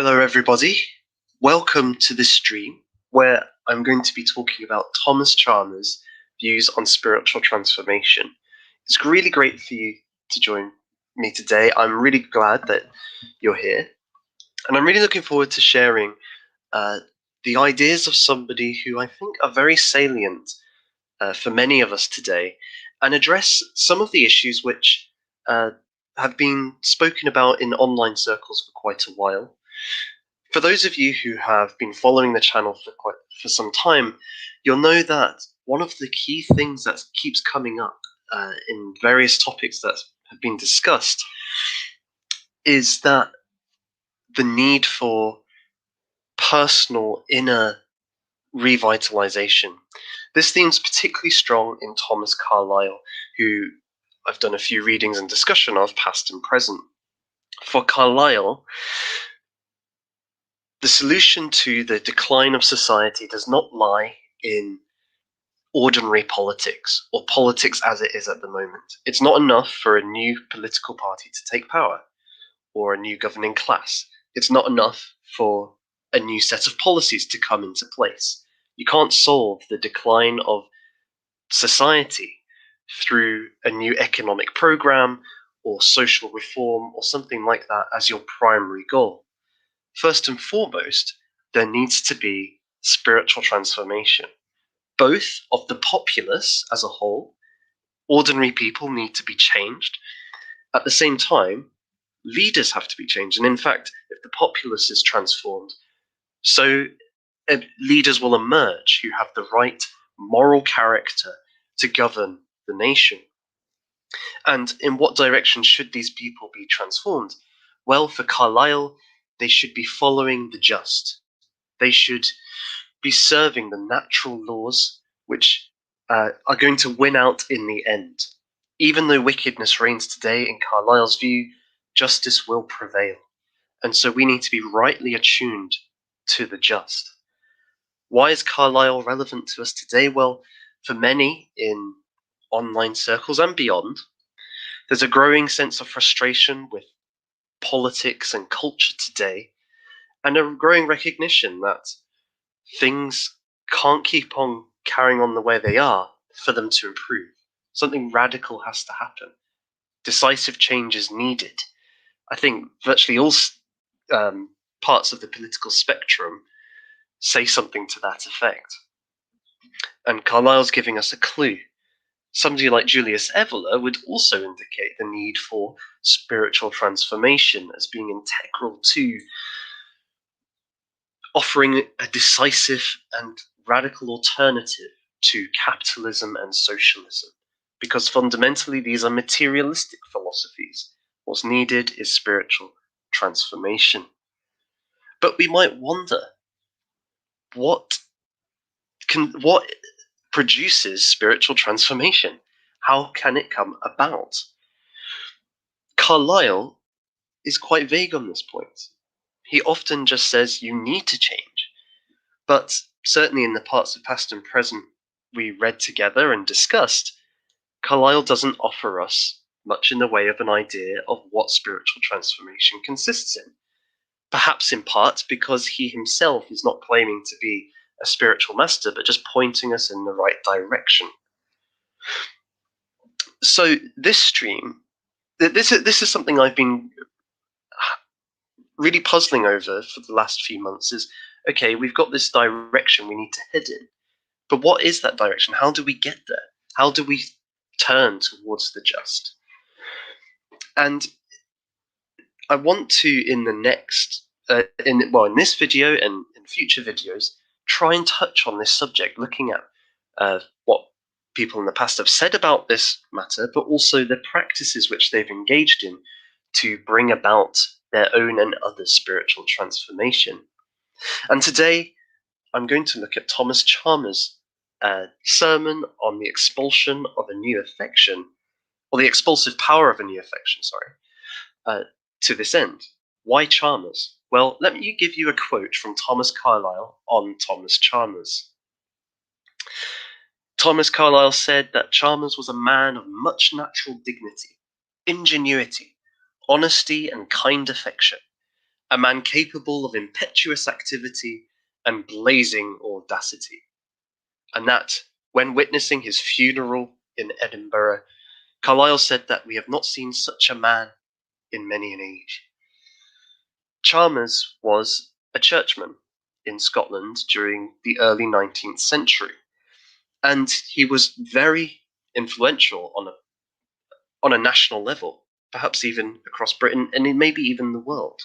Hello, everybody. Welcome to this stream where I'm going to be talking about Thomas Chalmers' views on spiritual transformation. It's really great for you to join me today. I'm really glad that you're here, and I'm really looking forward to sharing the ideas of somebody who I think are very salient for many of us today, and address some of the issues which have been spoken about in online circles for quite a while. For those of you who have been following the channel for some time, you'll know that one of the key things that keeps coming up in various topics that have been discussed is that the need for personal inner revitalization. This theme's particularly strong in Thomas Carlyle, who I've done a few readings and discussion of, past and present. For Carlyle, the solution to the decline of society does not lie in ordinary politics, or politics as it is at the moment. It's not enough for a new political party to take power, or a new governing class. It's not enough for a new set of policies to come into place. You can't solve the decline of society through a new economic program, or social reform, or something like that as your primary goal. First and foremost, there needs to be spiritual transformation, both of the populace as a whole. Ordinary people need to be changed. At the same time, leaders have to be changed. And in fact, if the populace is transformed, so leaders will emerge who have the right moral character to govern the nation. And in what direction should these people be transformed? Well, for Carlyle, they should be following the just. They should be serving the natural laws which are going to win out in the end. Even though wickedness reigns today, in Carlyle's view, justice will prevail. And so we need to be rightly attuned to the just. Why is Carlyle relevant to us today? Well, for many in online circles and beyond, there's a growing sense of frustration with politics and culture today, and a growing recognition that things can't keep on carrying on the way they are for them to improve. Something radical has to happen. Decisive change is needed. I think virtually all parts of the political spectrum say something to that effect. And Carlyle's giving us a clue. Somebody like Julius Evola would also indicate the need for spiritual transformation as being integral to offering a decisive and radical alternative to capitalism and socialism, because fundamentally these are materialistic philosophies. What's needed is spiritual transformation. But we might wonder, what produces spiritual transformation? How can it come about? Carlyle is quite vague on this point. He often just says you need to change. But certainly in the parts of past and present we read together and discussed, Carlyle doesn't offer us much in the way of an idea of what spiritual transformation consists in. Perhaps in part because he himself is not claiming to be a spiritual master, but just pointing us in the right direction. So this stream, this is something I've been really puzzling over for the last few months. Is okay, we've got this direction we need to head in, but what is that direction? How do we get there? How do we turn towards the just? And I want to, in the next, in this video and in future videos, try and touch on this subject, looking at what people in the past have said about this matter, but also the practices which they've engaged in to bring about their own and others' spiritual transformation. And today, I'm going to look at Thomas Chalmers' sermon on the expulsion of a new affection, or the expulsive power of a new affection, to this end. Why Chalmers? Well, let me give you a quote from Thomas Carlyle on Thomas Chalmers. Thomas Carlyle said that Chalmers was a man of much natural dignity, ingenuity, honesty, and kind affection, a man capable of impetuous activity and blazing audacity. And that, when witnessing his funeral in Edinburgh, Carlyle said that we have not seen such a man in many an age. Chalmers was a churchman in Scotland during the early 19th century, and he was very influential on a national level, perhaps even across Britain and maybe even the world.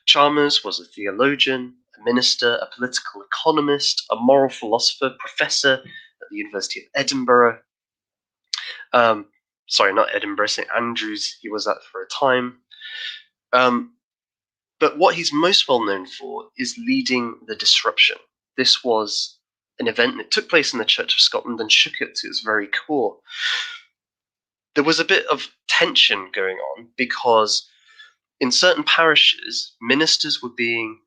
Chalmers was a theologian, a minister, a political economist, a moral philosopher, professor at the University of Edinburgh. Sorry, not Edinburgh, St Andrews, he was at for a time. But what he's most well known for is leading the disruption. This was an event that took place in the Church of Scotland and shook it to its very core. There was a bit of tension going on because in certain parishes, ministers were being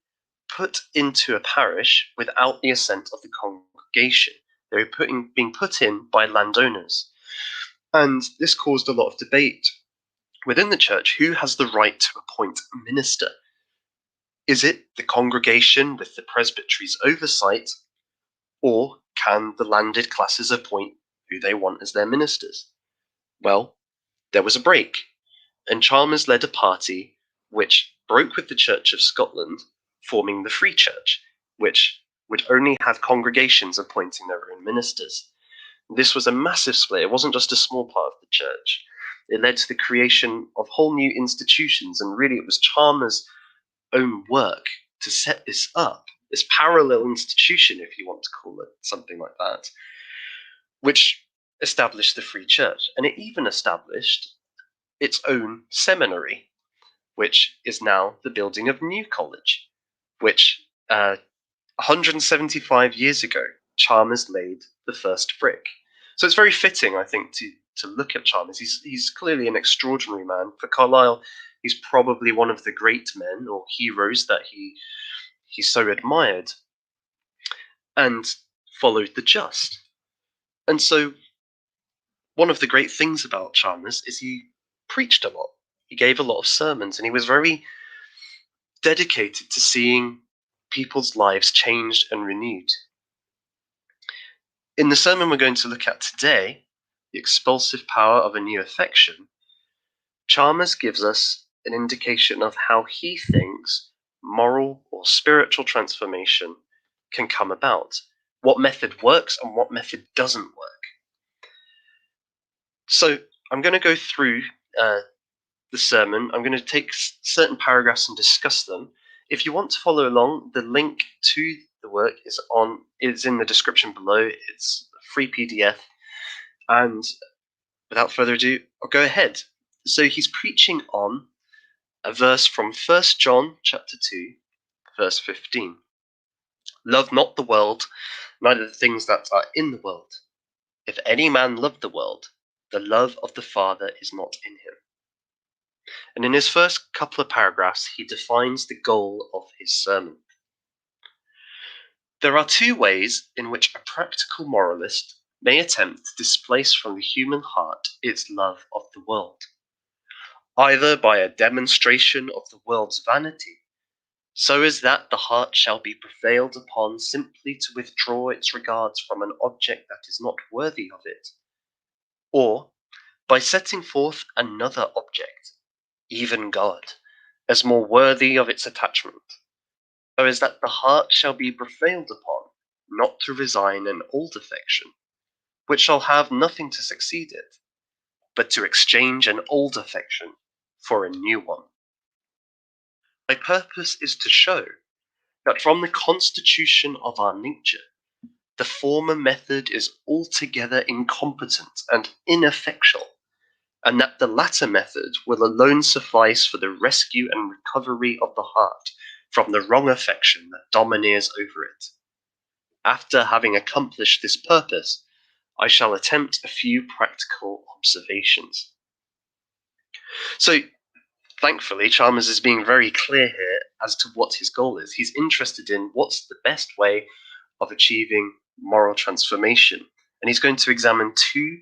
put into a parish without the assent of the congregation. They were being put in by landowners. And this caused a lot of debate within the church. Who has the right to appoint a minister? Is it the congregation with the presbytery's oversight, or can the landed classes appoint who they want as their ministers? Well, there was a break, and Chalmers led a party which broke with the Church of Scotland, forming the Free Church, which would only have congregations appointing their own ministers. This was a massive split. It wasn't just a small part of the church. It led to the creation of whole new institutions, and really it was Chalmers' own work to set this up, this parallel institution, if you want to call it something like that, which established the Free Church. And it even established its own seminary, which is now the building of New College, which 175 years ago, Chalmers laid the first brick. So it's very fitting, I think, to look at Chalmers. He's clearly an extraordinary man. For Carlyle, he's probably one of the great men or heroes that he so admired and followed the just. And so one of the great things about Chalmers is he preached a lot. He gave a lot of sermons, and he was very dedicated to seeing people's lives changed and renewed. In the sermon we're going to look at today, The Expulsive Power of a New Affection, Chalmers gives us an indication of how he thinks moral or spiritual transformation can come about, what method works and what method doesn't work. So I'm going to go through the sermon. I'm going to take certain paragraphs and discuss them. If you want to follow along, the link to the work is in the description below. It's a free PDF. And without further ado, I'll go ahead. So he's preaching on a verse from 1 John chapter 2, verse 15. Love not the world, neither the things that are in the world. If any man love the world, the love of the Father is not in him. And in his first couple of paragraphs, he defines the goal of his sermon. There are two ways in which a practical moralist may attempt to displace from the human heart its love of the world. Either by a demonstration of the world's vanity, so as that the heart shall be prevailed upon simply to withdraw its regards from an object that is not worthy of it, or by setting forth another object, even God, as more worthy of its attachment, so as that the heart shall be prevailed upon not to resign an old affection, which shall have nothing to succeed it, but to exchange an old affection for a new one. My purpose is to show that from the constitution of our nature, the former method is altogether incompetent and ineffectual, and that the latter method will alone suffice for the rescue and recovery of the heart from the wrong affection that domineers over it. After having accomplished this purpose, I shall attempt a few practical observations. So, thankfully, Chalmers is being very clear here as to what his goal is. He's interested in what's the best way of achieving moral transformation. And he's going to examine two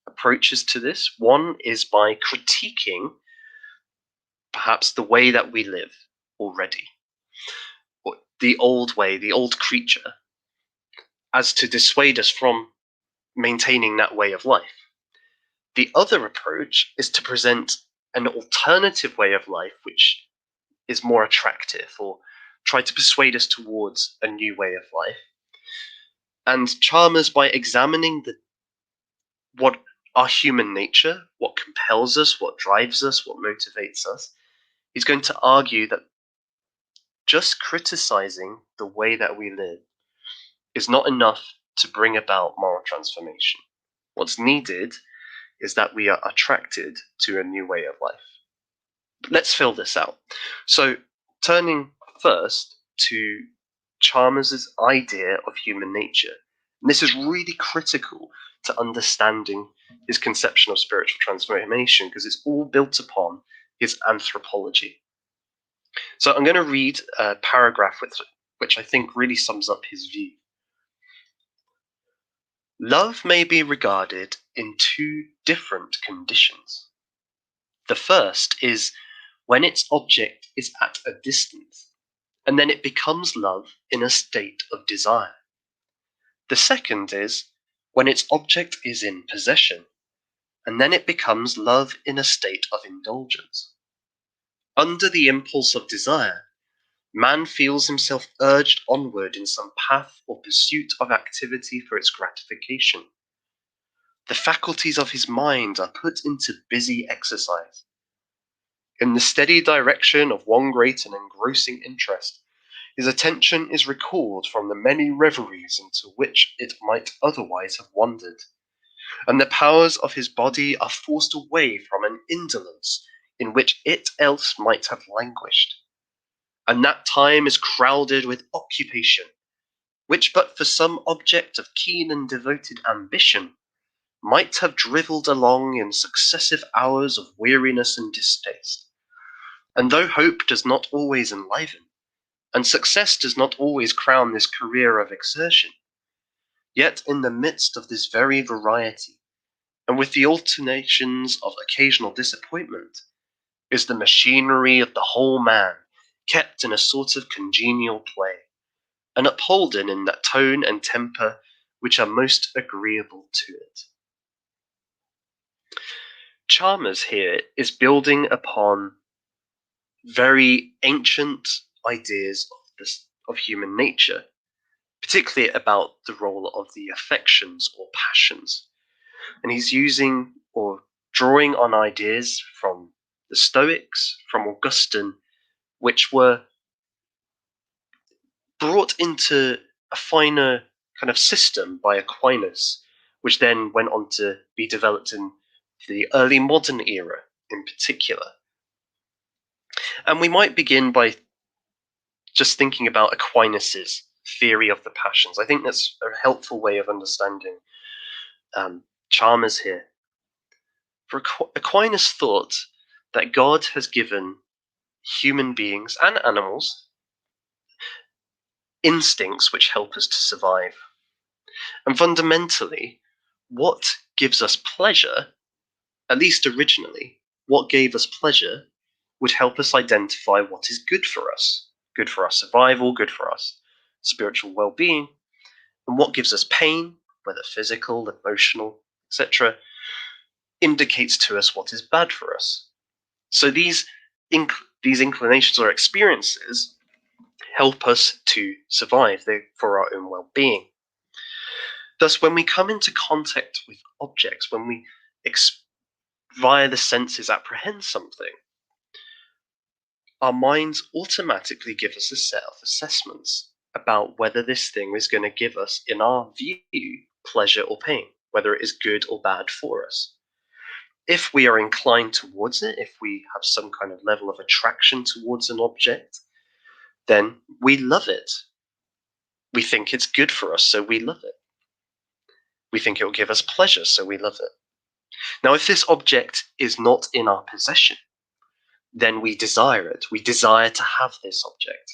approaches to this. One is by critiquing perhaps the way that we live, already. The old way, the old creature, as to dissuade us from maintaining that way of life. The other approach is to present an alternative way of life which is more attractive, or try to persuade us towards a new way of life. And Chalmers, by examining what our human nature, what compels us, what drives us, what motivates us, he's going to argue that just criticizing the way that we live is not enough to bring about moral transformation. What's needed is that we are attracted to a new way of life. Let's fill this out. So, turning first to Chalmers' idea of human nature. And this is really critical to understanding his conception of spiritual transformation, because it's all built upon his anthropology. So I'm going to read a paragraph which I think really sums up his view. Love may be regarded in two different conditions. The first is when its object is at a distance, and then it becomes love in a state of desire. The second is when its object is in possession, and then it becomes love in a state of indulgence. Under the impulse of desire, man feels himself urged onward in some path or pursuit of activity for its gratification. The faculties of his mind are put into busy exercise. In the steady direction of one great and engrossing interest, his attention is recalled from the many reveries into which it might otherwise have wandered, and the powers of his body are forced away from an indolence in which it else might have languished. And that time is crowded with occupation, which but for some object of keen and devoted ambition might have drivelled along in successive hours of weariness and distaste. And though hope does not always enliven, and success does not always crown this career of exertion, yet in the midst of this very variety, and with the alternations of occasional disappointment, is the machinery of the whole man kept in a sort of congenial play, and upholden in that tone and temper which are most agreeable to it. Chalmers here is building upon very ancient ideas of human nature, particularly about the role of the affections or passions. And he's using or drawing on ideas from the Stoics, from Augustine, which were brought into a finer kind of system by Aquinas, which then went on to be developed in the early modern era in particular. And we might begin by just thinking about Aquinas' theory of the passions. I think that's a helpful way of understanding Chalmers here. For Aquinas thought that God has given human beings and animals instincts which help us to survive. And fundamentally, what gives us pleasure, at least originally, what gave us pleasure would help us identify what is good for our survival, good for our spiritual well-being, and what gives us pain, whether physical, emotional, etc., indicates to us what is bad for us. So these inclinations or experiences help us to survive for our own well-being. Thus, when we come into contact with objects, when we via the senses apprehend something, our minds automatically give us a set of assessments about whether this thing is going to give us, in our view, pleasure or pain, whether it is good or bad for us. If we are inclined towards it, if we have some kind of level of attraction towards an object, then we love it. We think it's good for us, so we love it. We think it will give us pleasure, so we love it. Now, if this object is not in our possession, then we desire it. We desire to have this object.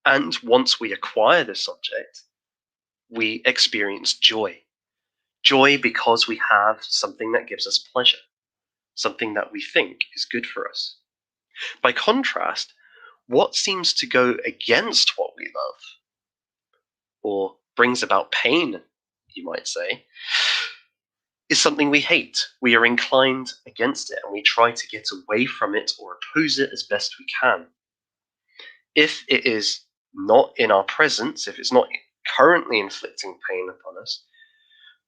And once we acquire this object, we experience joy. Joy because we have something that gives us pleasure, something that we think is good for us. By contrast, what seems to go against what we love, or brings about pain, you might say, is something we hate. We are inclined against it, and we try to get away from it or oppose it as best we can. If it is not in our presence, if it's not currently inflicting pain upon us,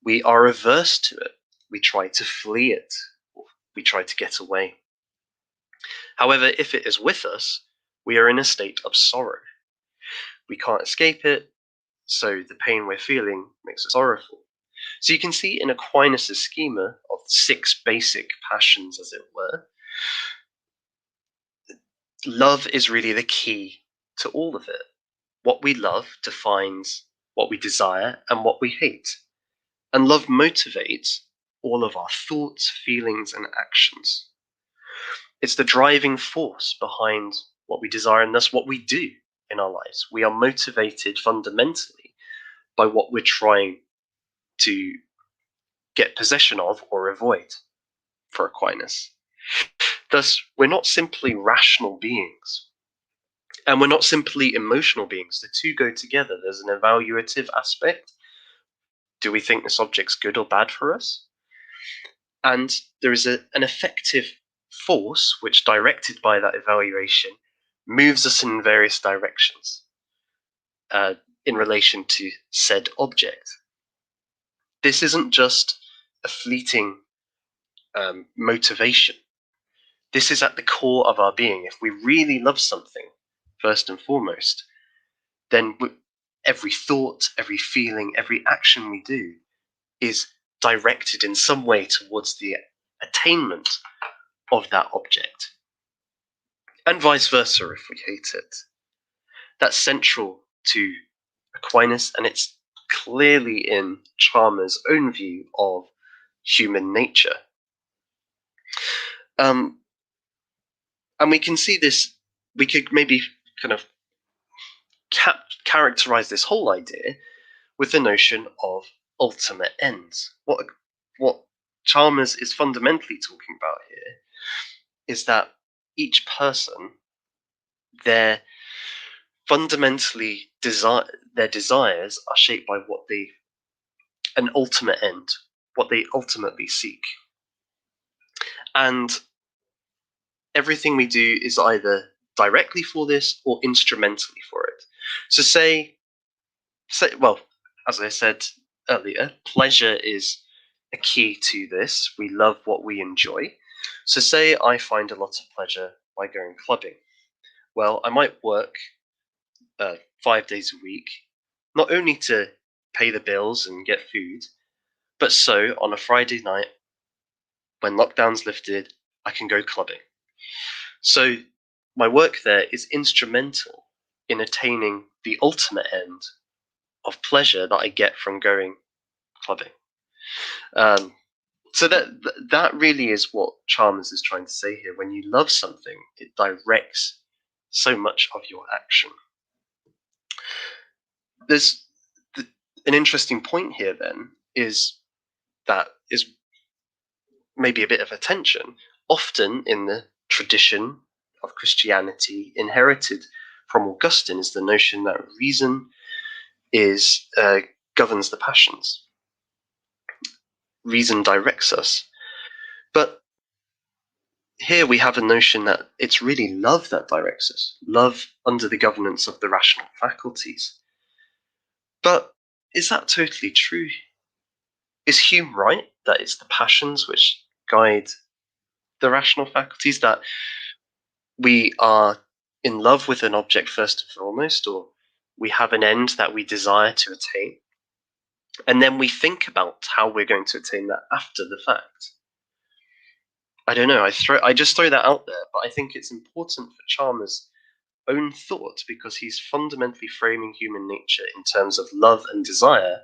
we are averse to it. We try to flee it. We try to get away. However, if it is with us, we are in a state of sorrow. We can't escape it, so the pain we're feeling makes us sorrowful. So you can see in Aquinas' schema of 6 basic passions, as it were, love is really the key to all of it. What we love defines what we desire and what we hate. And love motivates all of our thoughts, feelings, and actions. It's the driving force behind what we desire and thus what we do in our lives. We are motivated fundamentally by what we're trying to get possession of or avoid, for Aquinas. Thus, we're not simply rational beings, and we're not simply emotional beings. The two go together. There's an evaluative aspect. Do we think this object's good or bad for us? And there is an effective force which, directed by that evaluation, moves us in various directions in relation to said object. This isn't just a fleeting motivation. This is at the core of our being. If we really love something, first and foremost, then every thought, every feeling, every action we do is directed in some way towards the attainment of that object. And vice versa if we hate it. That's central to Aquinas, and it's clearly in Chalmers' own view of human nature. And we can see this, we could maybe kind of characterize this whole idea with the notion of ultimate ends. What Chalmers is fundamentally talking about here is that each person, their desires are shaped by an ultimate end, what they ultimately seek. And everything we do is either directly for this or instrumentally for it. So well, as I said earlier, pleasure is a key to this. We love what we enjoy. So say I find a lot of pleasure by going clubbing. Well, I might work 5 days a week, not only to pay the bills and get food, but so on a Friday night, when lockdown's lifted, I can go clubbing. So my work there is instrumental in attaining the ultimate end of pleasure that I get from going clubbing. So that really is what Chalmers is trying to say here. When you love something, it directs so much of your action. There's an interesting point here then is maybe a bit of a tension. Often in the tradition of Christianity inherited from Augustine is the notion that reason governs the passions. Reason directs us. But here we have a notion that it's really love that directs us, love under the governance of the rational faculties. But is that totally true? Is Hume right that it's the passions which guide the rational faculties, that we are in love with an object first and foremost, or we have an end that we desire to attain, and then we think about how we're going to attain that after the fact? I don't know. I just throw that out there, but I think it's important for Chalmers' own thought because he's fundamentally framing human nature in terms of love and desire,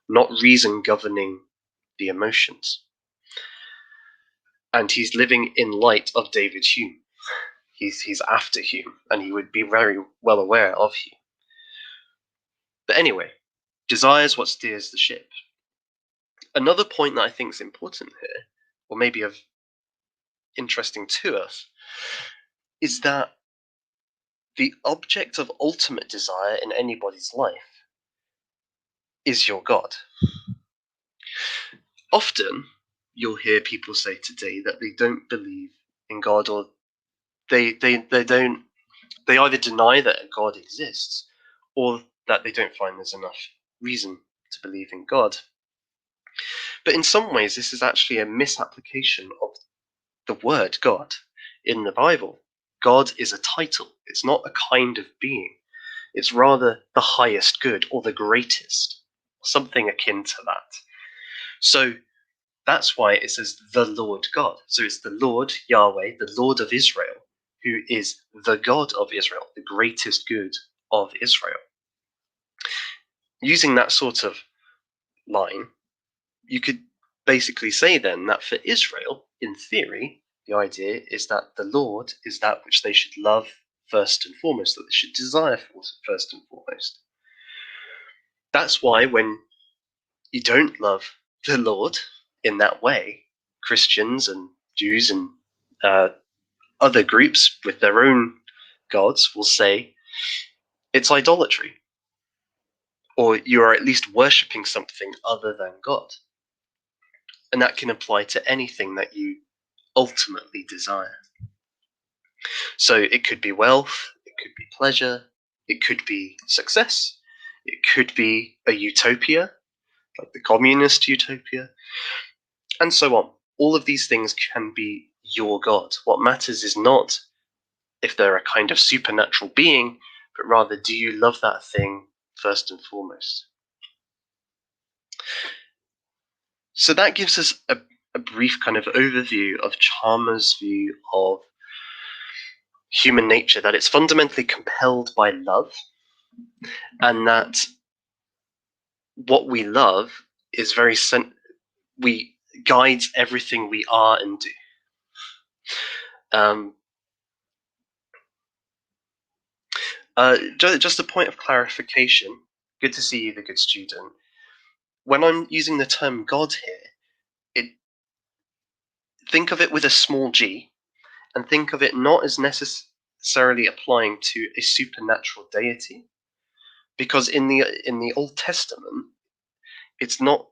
not reason governing the emotions. And he's living in light of David Hume. He's after Hume, and he would be very well aware of Hume. But anyway, desire is what steers the ship. Another point that I think is important here, or maybe of interesting to us, is that the object of ultimate desire in anybody's life is your God. Often, you'll hear people say today that they don't believe in God, or they either deny that God exists, or that they don't find there's enough reason to believe in God. But in some ways, this is actually a misapplication of the word God in the Bible. God is a title. It's not a kind of being. It's rather the highest good, or the greatest, something akin to that. So that's why it says the Lord God. So it's the Lord, Yahweh, the Lord of Israel, who is the God of Israel, the greatest good of Israel. Using that sort of line, you could basically say then that for Israel, in theory, the idea is that the Lord is that which they should love first and foremost, that they should desire first and foremost. That's why when you don't love the Lord in that way, Christians and Jews and other groups with their own gods will say it's idolatry, or you are at least worshipping something other than God. And that can apply to anything that you ultimately desire. So it could be wealth, it could be pleasure, it could be success, it could be a utopia, like the communist utopia, and so on. All of these things can be your God. What matters is not if they're a kind of supernatural being, but rather, do you love that thing first and foremost? So that gives us a brief kind of overview of Chalmers' view of human nature, that it's fundamentally compelled by love, and that what we love is we guides everything we are and do. Just a point of clarification. Good to see you, the good student. When I'm using the term God here, think of it with a small g, and think of it not as necessarily applying to a supernatural deity, because in the Old Testament, it's not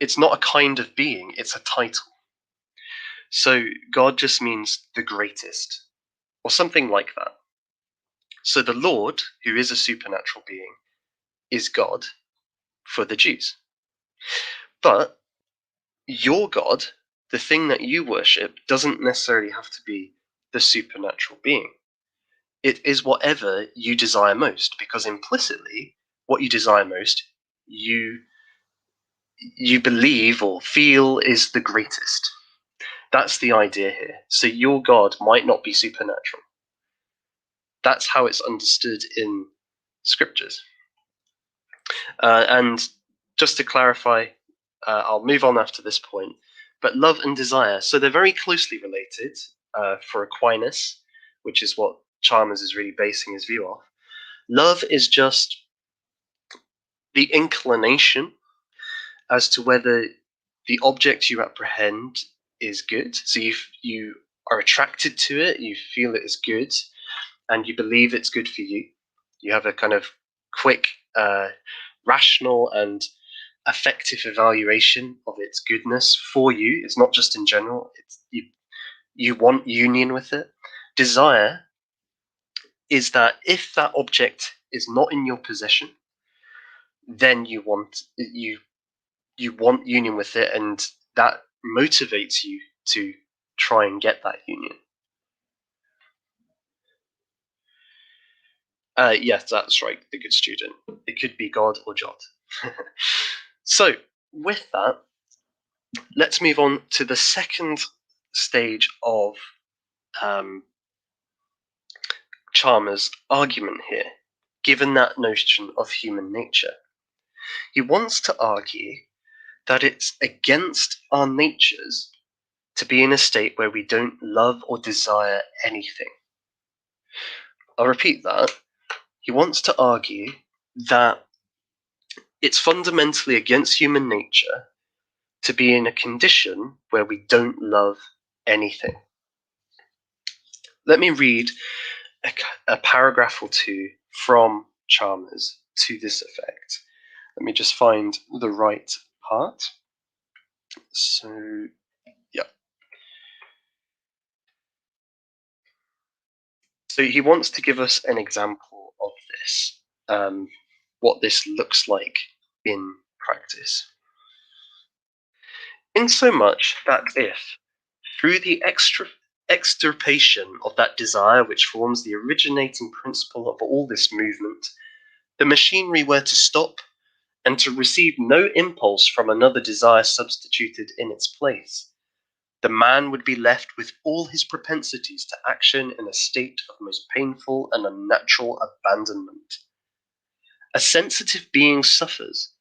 a kind of being; it's a title. So God just means the greatest, or something like that. So the Lord, who is a supernatural being, is God for the Jews. But your God, the thing that you worship, doesn't necessarily have to be the supernatural being. It is whatever you desire most, because implicitly, what you desire most, you believe or feel is the greatest. That's the idea here. So your God might not be supernatural. That's how it's understood in scriptures. And just to clarify, I'll move on after this point, but love and desire, so they're very closely related for Aquinas, which is what Chalmers is really basing his view off. Love is just the inclination as to whether the object you apprehend is good. So you are attracted to it, you feel it is good, and you believe it's good for you. You have a kind of quick, rational, and effective evaluation of its goodness for you. It's not just in general. You want union with it. Desire is that if that object is not in your possession, then you want union with it, and that motivates you to try and get that union. Yes, that's right, the good student. It could be God or Jot. So, with that, let's move on to the second stage of Chalmers' argument here, given that notion of human nature. He wants to argue that it's against our natures to be in a state where we don't love or desire anything. I'll repeat that. He wants to argue that it's fundamentally against human nature to be in a condition where we don't love anything. Let me read a paragraph or two from Chalmers to this effect. Let me just find the right part. So, yeah. So he wants to give us an example of this, what this looks like in practice. Insomuch that if, through the extirpation of that desire which forms the originating principle of all this movement, the machinery were to stop, and to receive no impulse from another desire substituted in its place, the man would be left with all his propensities to action in a state of most painful and unnatural abandonment. A sensitive being suffers,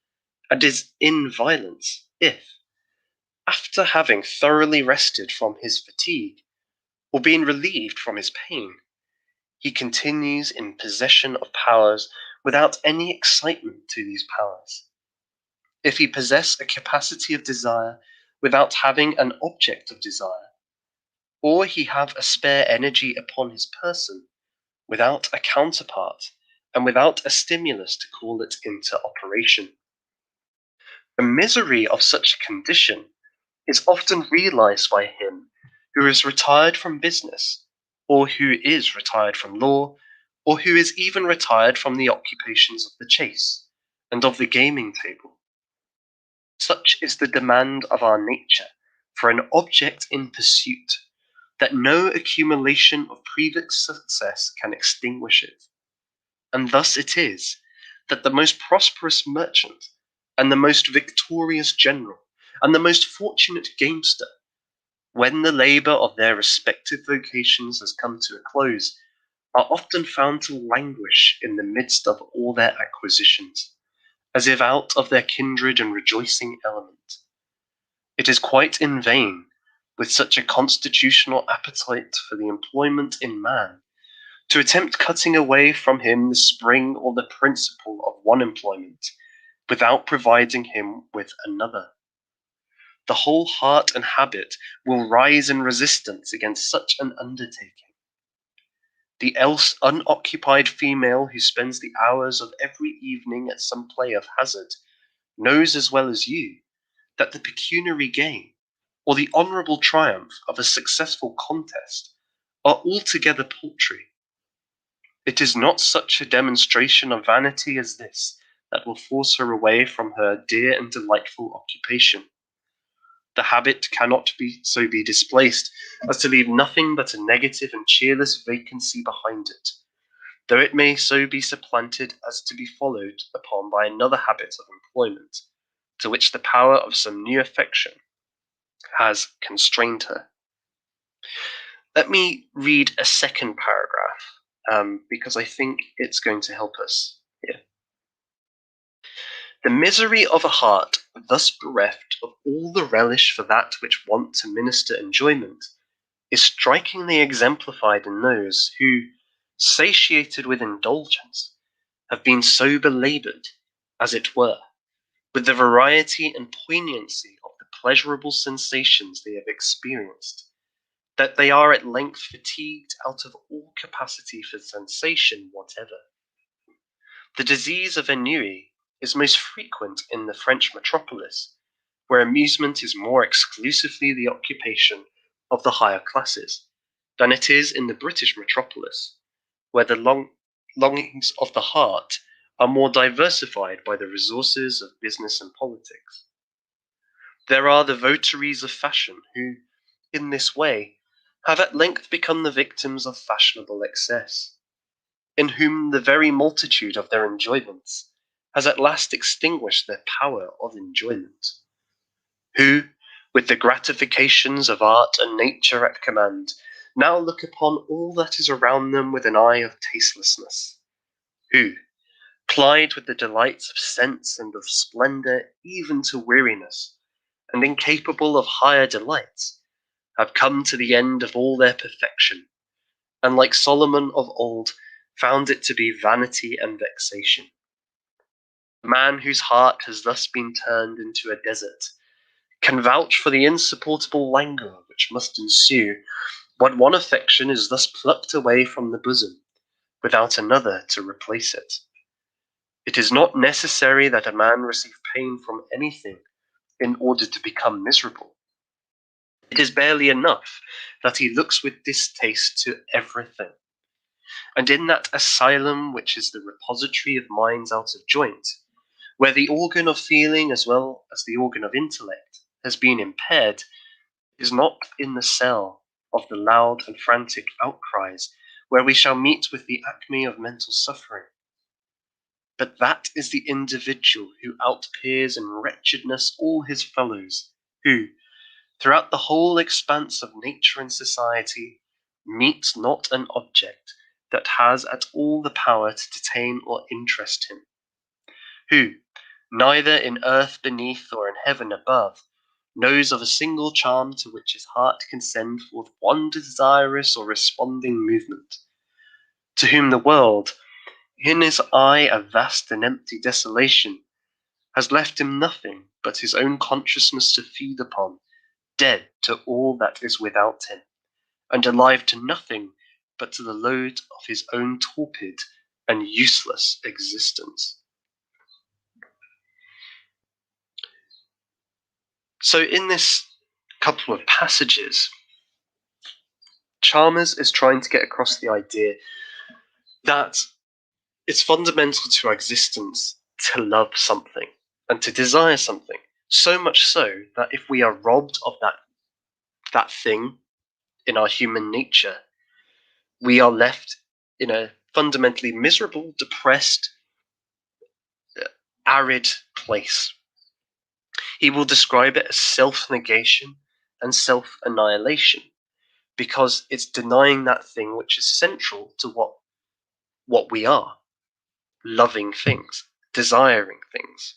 and is in violence, if, after having thoroughly rested from his fatigue, or been relieved from his pain, he continues in possession of powers without any excitement to these powers. If he possess a capacity of desire without having an object of desire, or he have a spare energy upon his person, without a counterpart, and without a stimulus to call it into operation. The misery of such a condition is often realized by him who is retired from business, or who is retired from law, or who is even retired from the occupations of the chase and of the gaming table. Such is the demand of our nature for an object in pursuit, that no accumulation of previous success can extinguish it. And thus it is that the most prosperous merchant, and the most victorious general, and the most fortunate gamester, when the labour of their respective vocations has come to a close, are often found to languish in the midst of all their acquisitions, as if out of their kindred and rejoicing element. It is quite in vain, with such a constitutional appetite for the employment in man, to attempt cutting away from him the spring or the principle of one employment, without providing him with another. The whole heart and habit will rise in resistance against such an undertaking. The else unoccupied female who spends the hours of every evening at some play of hazard knows as well as you that the pecuniary gain, or the honourable triumph of a successful contest, are altogether paltry. It is not such a demonstration of vanity as this that will force her away from her dear and delightful occupation. The habit cannot be displaced as to leave nothing but a negative and cheerless vacancy behind it, though it may so be supplanted as to be followed upon by another habit of employment, to which the power of some new affection has constrained her. Let me read a second paragraph, because I think it's going to help us here. The misery of a heart thus bereft of all the relish for that which wont to minister enjoyment is strikingly exemplified in those who, satiated with indulgence, have been so belaboured, as it were, with the variety and poignancy of the pleasurable sensations they have experienced, that they are at length fatigued out of all capacity for sensation whatever. The disease of ennui is most frequent in the French metropolis, where amusement is more exclusively the occupation of the higher classes, than it is in the British metropolis, where the longings of the heart are more diversified by the resources of business and politics. There are the votaries of fashion who, in this way, have at length become the victims of fashionable excess, in whom the very multitude of their enjoyments has at last extinguished their power of enjoyment, who, with the gratifications of art and nature at command, now look upon all that is around them with an eye of tastelessness, who, plied with the delights of sense and of splendour even to weariness, and incapable of higher delights, have come to the end of all their perfection, and like Solomon of old, found it to be vanity and vexation. The man whose heart has thus been turned into a desert can vouch for the insupportable languor which must ensue when one affection is thus plucked away from the bosom, without another to replace it. It is not necessary that a man receive pain from anything in order to become miserable. It is barely enough that he looks with distaste to everything. And in that asylum which is the repository of minds out of joint, where the organ of feeling as well as the organ of intellect has been impaired, is not in the cell of the loud and frantic outcries where we shall meet with the acme of mental suffering. But that is the individual who outpeers in wretchedness all his fellows, who, throughout the whole expanse of nature and society, meets not an object that has at all the power to detain or interest him, who, neither in earth beneath or in heaven above, knows of a single charm to which his heart can send forth one desirous or responding movement, to whom the world, in his eye a vast and empty desolation, has left him nothing but his own consciousness to feed upon, dead to all that is without him, and alive to nothing but to the load of his own torpid and useless existence. So in this couple of passages, Chalmers is trying to get across the idea that it's fundamental to our existence to love something and to desire something, so much so that if we are robbed of that thing in our human nature, we are left in a fundamentally miserable, depressed, arid place. He will describe it as self-negation and self-annihilation, because it's denying that thing which is central to what we are, loving things, desiring things.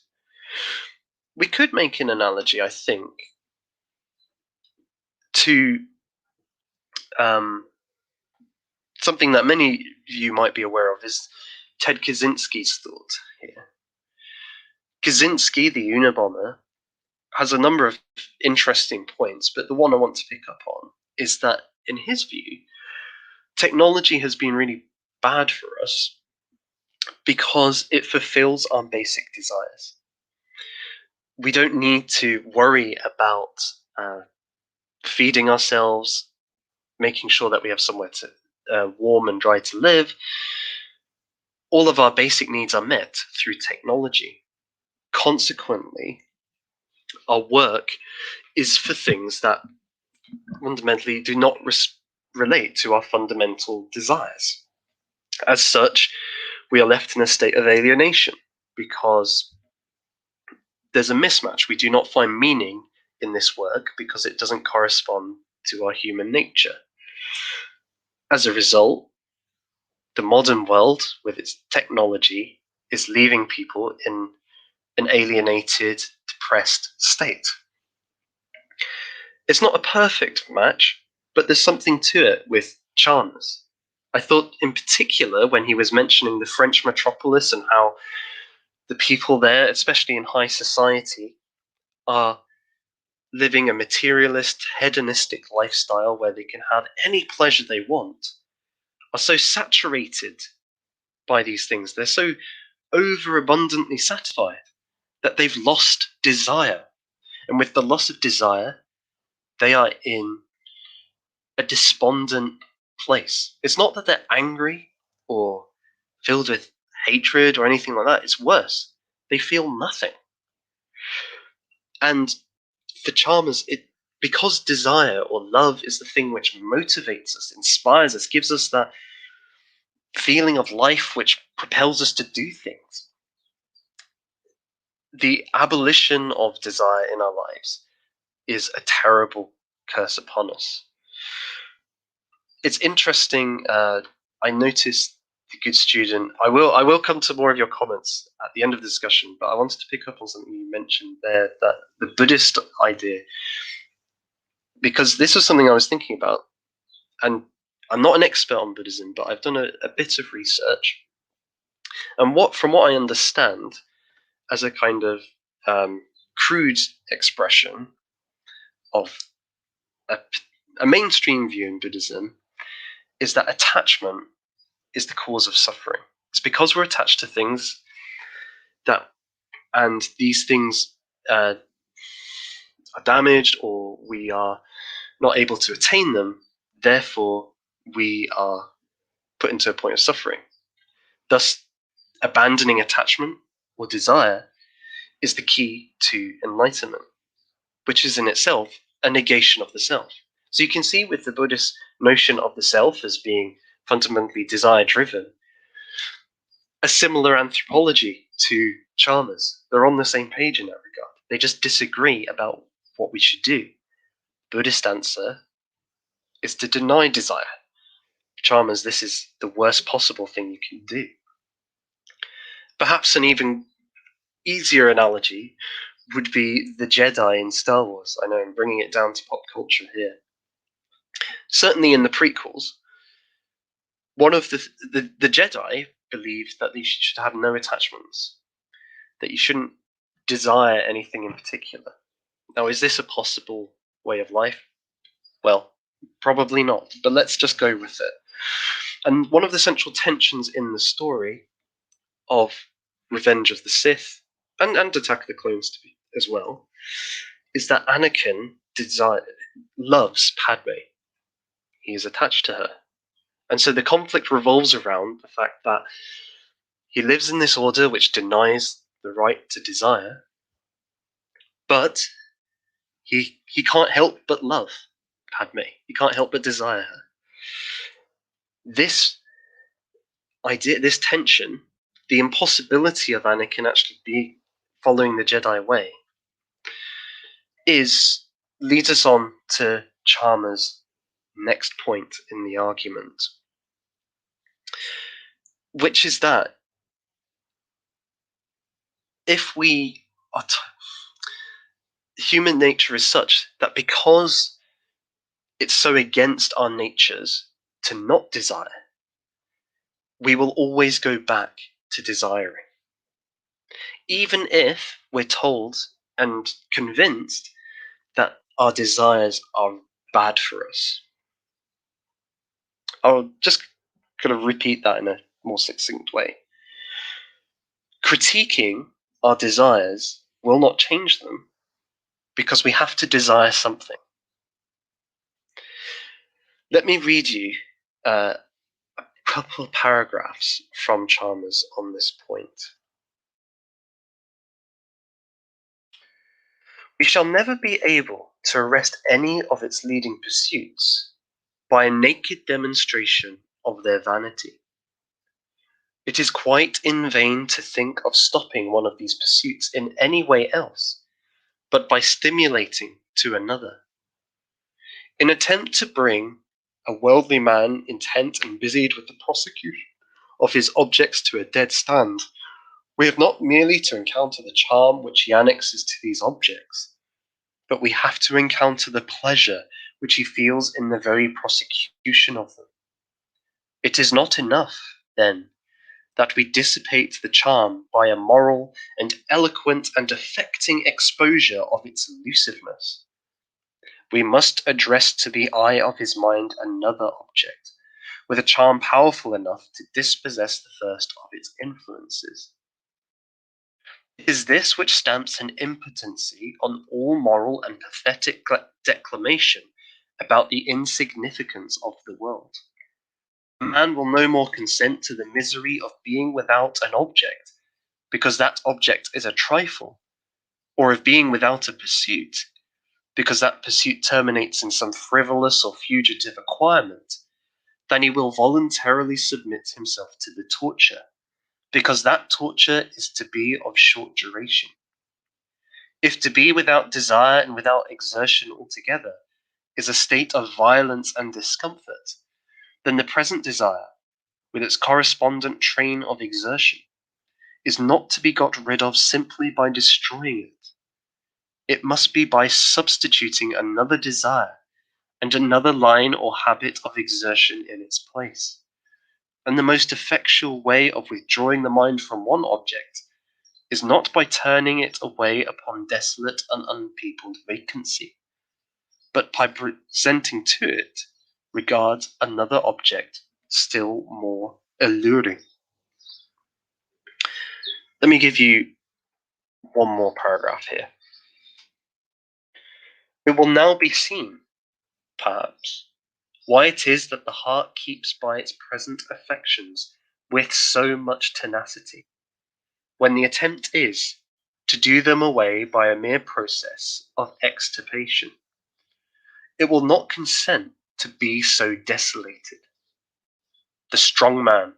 We could make an analogy, I think, to something that many of you might be aware of is Ted Kaczynski's thought here. Kaczynski, the Unabomber, has a number of interesting points, but the one I want to pick up on is that, in his view, technology has been really bad for us because it fulfills our basic desires. We don't need to worry about feeding ourselves, making sure that we have somewhere to warm and dry to live. All of our basic needs are met through technology. Consequently, our work is for things that fundamentally do not relate to our fundamental desires. As such, we are left in a state of alienation because there's a mismatch. We do not find meaning in this work because it doesn't correspond to our human nature. As a result, the modern world, with its technology, is leaving people in an alienated, depressed state. It's not a perfect match, but there's something to it with Chalmers. I thought, in particular, when he was mentioning the French metropolis and how the people there, especially in high society, are living a materialist, hedonistic lifestyle where they can have any pleasure they want, are so saturated by these things. They're so overabundantly satisfied that they've lost desire. And with the loss of desire, they are in a despondent place. It's not that they're angry or filled with hatred or anything like that. It's worse. They feel nothing. And for Chalmers, because desire or love is the thing which motivates us, inspires us, gives us that feeling of life which propels us to do things. The abolition of desire in our lives is a terrible curse upon us. It's interesting. I noticed the good student. I will come to more of your comments at the end of the discussion, but I wanted to pick up on something you mentioned there, that the Buddhist idea, because this was something I was thinking about, and I'm not an expert on Buddhism, but I've done a bit of research, and from what I understand, as a kind of crude expression of a mainstream view in Buddhism, is that attachment is the cause of suffering. It's because we're attached to things and these things are damaged, or we are not able to attain them. Therefore, we are put into a point of suffering. Thus, abandoning attachment or desire is the key to enlightenment, which is in itself a negation of the self. So you can see with the Buddhist notion of the self as being fundamentally desire-driven, a similar anthropology to Chalmers. They're on the same page in that regard. They just disagree about what we should do. Buddhist answer is to deny desire. Chalmers, this is the worst possible thing you can do. Perhaps an even easier analogy would be the Jedi in Star Wars. I know I'm bringing it down to pop culture here. Certainly in the prequels, one of the Jedi believed that they should have no attachments, that you shouldn't desire anything in particular. Now, is this a possible way of life? Well, probably not, but let's just go with it. And one of the central tensions in the story of Revenge of the Sith, and Attack of the Clones as well, is that Anakin loves Padme. He is attached to her. And so the conflict revolves around the fact that he lives in this order which denies the right to desire, but he can't help but love Padme. He can't help but desire her. This idea, this tension, the impossibility of Anakin actually be following the Jedi way, leads us on to Chalmers' next point in the argument, which is that if we are human nature is such that because it's so against our natures to not desire, we will always go back to desiring. Even if we're told and convinced that our desires are bad for us. I'll just kind of repeat that in a more succinct way. Critiquing our desires will not change them because we have to desire something. Let me read you a couple of paragraphs from Chalmers on this point. We shall never be able to arrest any of its leading pursuits by a naked demonstration of their vanity. It is quite in vain to think of stopping one of these pursuits in any way else, but by stimulating to another. In attempt to bring a worldly man intent and busied with the prosecution of his objects to a dead stand, we have not merely to encounter the charm which he annexes to these objects, but we have to encounter the pleasure which he feels in the very prosecution of them. It is not enough, then, that we dissipate the charm by a moral and eloquent and affecting exposure of its elusiveness. We must address to the eye of his mind another object, with a charm powerful enough to dispossess the first of its influences. It is this which stamps an impotency on all moral and pathetic declamation about the insignificance of the world. A man will no more consent to the misery of being without an object, because that object is a trifle, or of being without a pursuit, because that pursuit terminates in some frivolous or fugitive acquirement, than he will voluntarily submit himself to the torture, because that torture is to be of short duration. If to be without desire and without exertion altogether is a state of violence and discomfort, then the present desire, with its correspondent train of exertion, is not to be got rid of simply by destroying it. It must be by substituting another desire and another line or habit of exertion in its place. And the most effectual way of withdrawing the mind from one object is not by turning it away upon desolate and unpeopled vacancy, but by presenting to it regard another object still more alluring. Let me give you one more paragraph here. It will now be seen, perhaps, why it is that the heart keeps by its present affections with so much tenacity, when the attempt is to do them away by a mere process of extirpation. It will not consent to be so desolated. The strong man,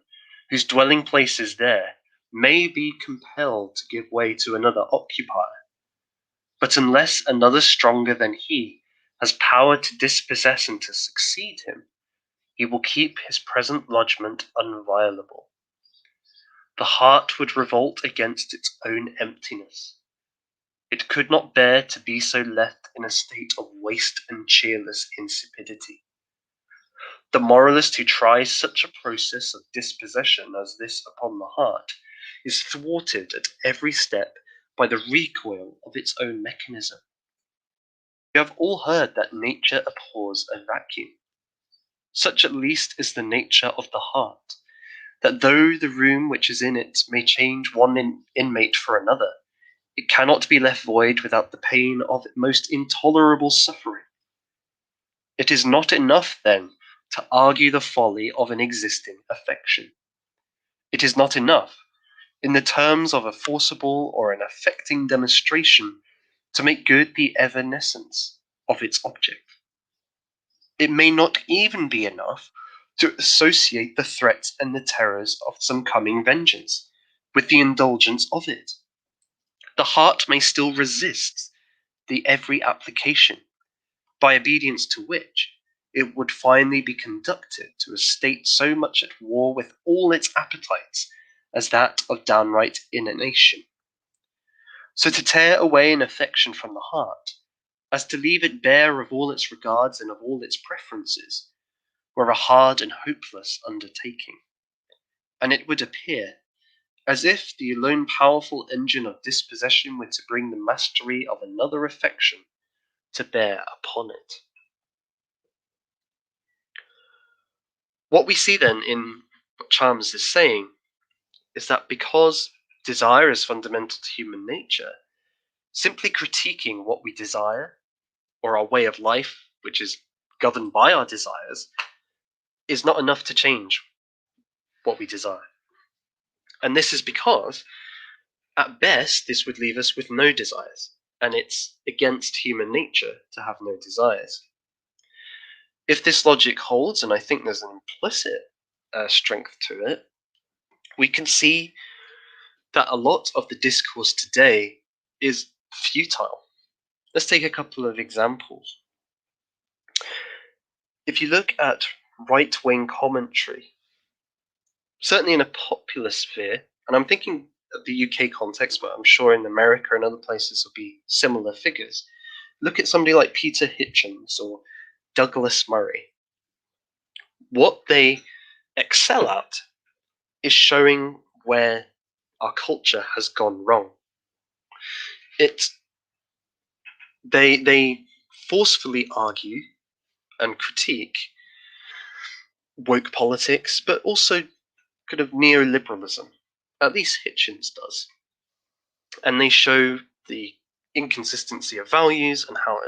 whose dwelling place is there, may be compelled to give way to another occupier, but unless another stronger than he has power to dispossess and to succeed him, he will keep his present lodgment inviolable. The heart would revolt against its own emptiness. It could not bear to be so left in a state of waste and cheerless insipidity. The moralist who tries such a process of dispossession as this upon the heart is thwarted at every step by the recoil of its own mechanism. You have all heard that nature abhors a vacuum. Such at least is the nature of the heart, that though the room which is in it may change one inmate for another, it cannot be left void without the pain of most intolerable suffering. It is not enough, then, to argue the folly of an existing affection. It is not enough, in the terms of a forcible or an affecting demonstration, to make good the evanescence of its object. It may not even be enough to associate the threats and the terrors of some coming vengeance with the indulgence of it. The heart may still resist the every application, by obedience to which it would finally be conducted to a state so much at war with all its appetites as that of downright inanition. So to tear away an affection from the heart, as to leave it bare of all its regards and of all its preferences, were a hard and hopeless undertaking. And it would appear as if the alone powerful engine of dispossession were to bring the mastery of another affection to bear upon it. What we see then in what Chalmers is saying is that because desire is fundamental to human nature, simply critiquing what we desire, or our way of life, which is governed by our desires, is not enough to change what we desire. And this is because, at best, this would leave us with no desires, and it's against human nature to have no desires. If this logic holds, and I think there's an implicit strength to it, we can see that a lot of the discourse today is futile. Let's take a couple of examples. If you look at right-wing commentary, certainly in a popular sphere, and I'm thinking of the UK context, but I'm sure in America and other places will be similar figures. Look at somebody like Peter Hitchens or Douglas Murray. What they excel at is showing where our culture has gone wrong. They forcefully argue and critique woke politics, but also kind of neoliberalism. At least Hitchens does. And they show the inconsistency of values and how,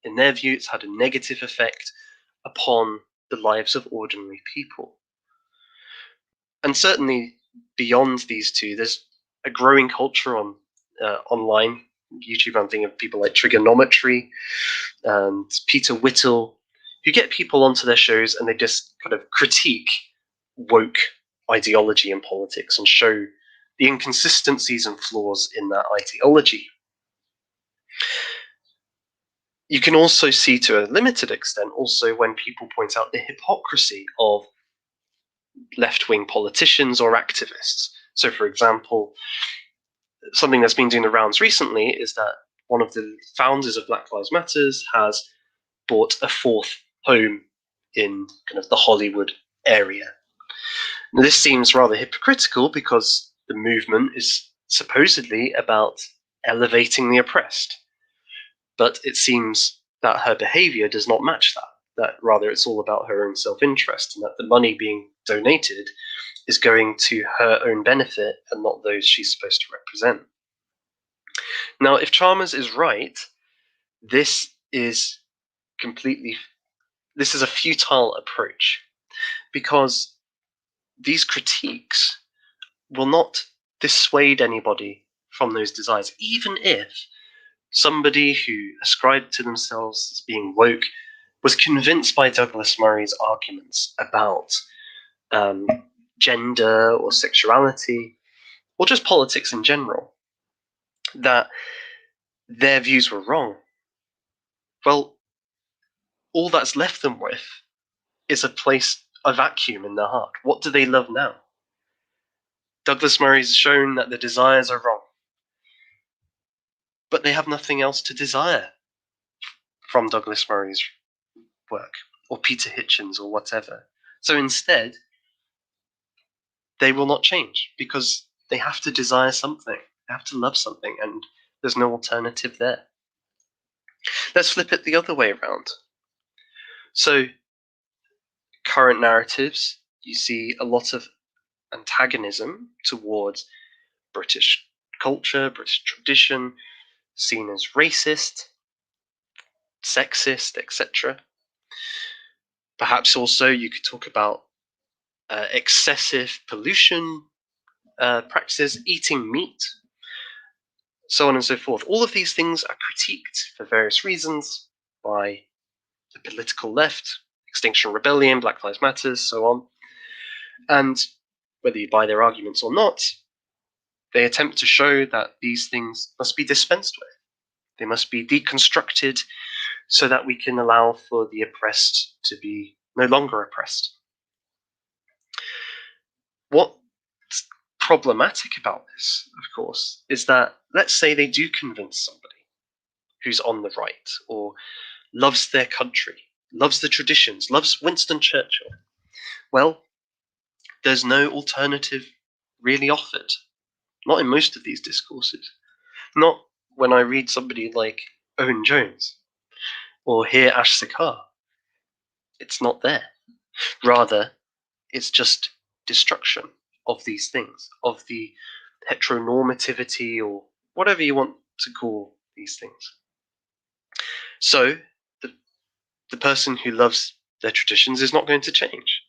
in their view, it's had a negative effect upon the lives of ordinary people. And certainly beyond these two, there's a growing culture on online YouTube. I'm thinking of people like Trigonometry and Peter Whittle, who get people onto their shows and they just kind of critique woke ideology in politics and show the inconsistencies and flaws in that ideology. You can also see, to a limited extent, also when people point out the hypocrisy of left-wing politicians or activists. So, for example, something that's been doing the rounds recently is that one of the founders of Black Lives Matters has bought a fourth home in kind of the Hollywood area. Now, this seems rather hypocritical because the movement is supposedly about elevating the oppressed, but it seems that her behavior does not match that. that rather it's all about her own self-interest, and that the money being donated is going to her own benefit and not those she's supposed to represent. Now, if Chalmers is right, this is a futile approach, because these critiques will not dissuade anybody from those desires, even if somebody who ascribed to themselves as being woke was convinced by Douglas Murray's arguments about gender or sexuality, or just politics in general, that their views were wrong. Well, all that's left them with is a vacuum in their heart. What do they love now? Douglas Murray's shown that the desires are wrong, but they have nothing else to desire from Douglas Murray's work, or Peter Hitchens, or whatever. So instead, they will not change, because they have to desire something. They have to love something, and there's no alternative there. Let's flip it the other way around. So, current narratives, you see a lot of antagonism towards British culture, British tradition, seen as racist, sexist, etc. Perhaps also you could talk about excessive pollution practices, eating meat, so on and so forth. All of these things are critiqued for various reasons by the political left, Extinction Rebellion, Black Lives Matter, so on. And whether you buy their arguments or not, they attempt to show that these things must be dispensed with. They must be deconstructed so that we can allow for the oppressed to be no longer oppressed. What's problematic about this, of course, is that let's say they do convince somebody who's on the right, or loves their country, loves the traditions, loves Winston Churchill. Well, there's no alternative really offered. Not in most of these discourses. Not when I read somebody like Owen Jones or hear Ash Sakar. It's not there. Rather, it's just destruction of these things, of the heteronormativity, or whatever you want to call these things. So, the person who loves their traditions is not going to change.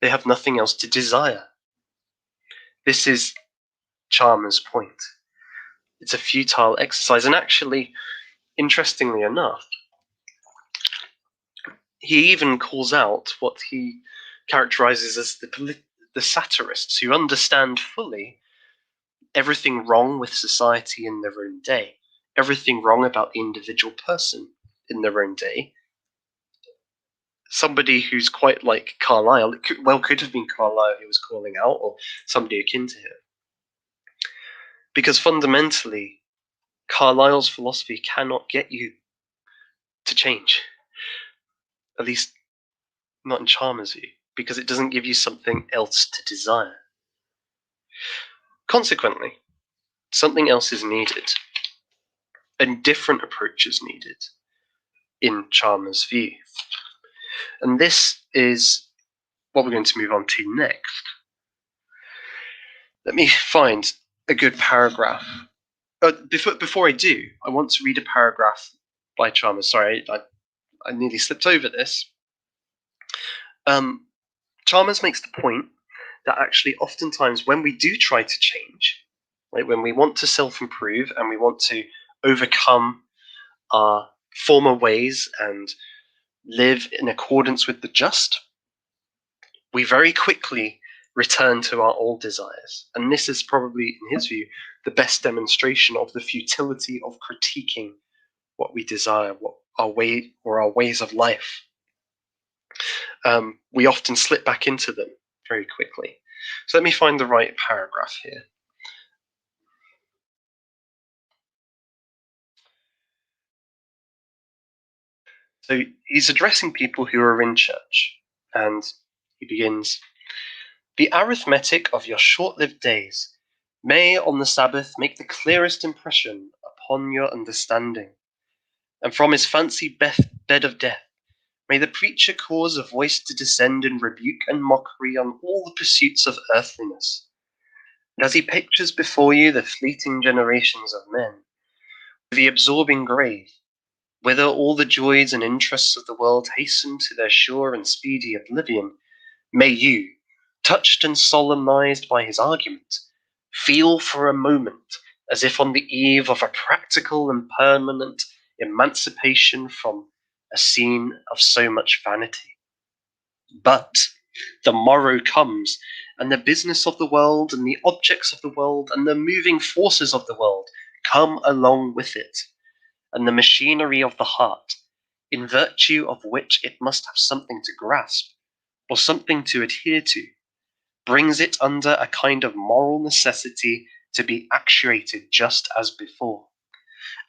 They have nothing else to desire. This is Chalmers' point. It's a futile exercise, and actually, interestingly enough, he even calls out what he characterizes as the satirists, who understand fully everything wrong with society in their own day, everything wrong about the individual person in their own day. Somebody who's quite like Carlyle, it could have been Carlyle who was calling out, or somebody akin to him. Because fundamentally, Carlyle's philosophy cannot get you to change. At least not in Chalmers' view, because it doesn't give you something else to desire. Consequently, something else is needed. A different approach is needed in Chalmers' view. And this is what we're going to move on to next. Let me find a good paragraph. Before I do, I want to read a paragraph by Chalmers. Sorry, I nearly slipped over this. Chalmers makes the point that actually oftentimes when we do try to change, like when we want to self-improve and we want to overcome our former ways and live in accordance with the just, we very quickly return to our old desires. And this is probably, in his view, the best demonstration of the futility of critiquing what we desire, what our way or our ways of life. We often slip back into them very quickly. So let me find the right paragraph here. So he's addressing people who are in church, and he begins, "The arithmetic of your short-lived days may on the Sabbath make the clearest impression upon your understanding, and from his fancy bed of death May the preacher cause a voice to descend in rebuke and mockery on all the pursuits of earthliness. And as he pictures before you the fleeting generations of men, the absorbing grave, whither all the joys and interests of the world hasten to their sure and speedy oblivion, may you, touched and solemnized by his argument, feel for a moment as if on the eve of a practical and permanent emancipation from a scene of so much vanity. But the morrow comes, and the business of the world, and the objects of the world, and the moving forces of the world come along with it, and the machinery of the heart, in virtue of which it must have something to grasp, or something to adhere to, brings it under a kind of moral necessity to be actuated just as before.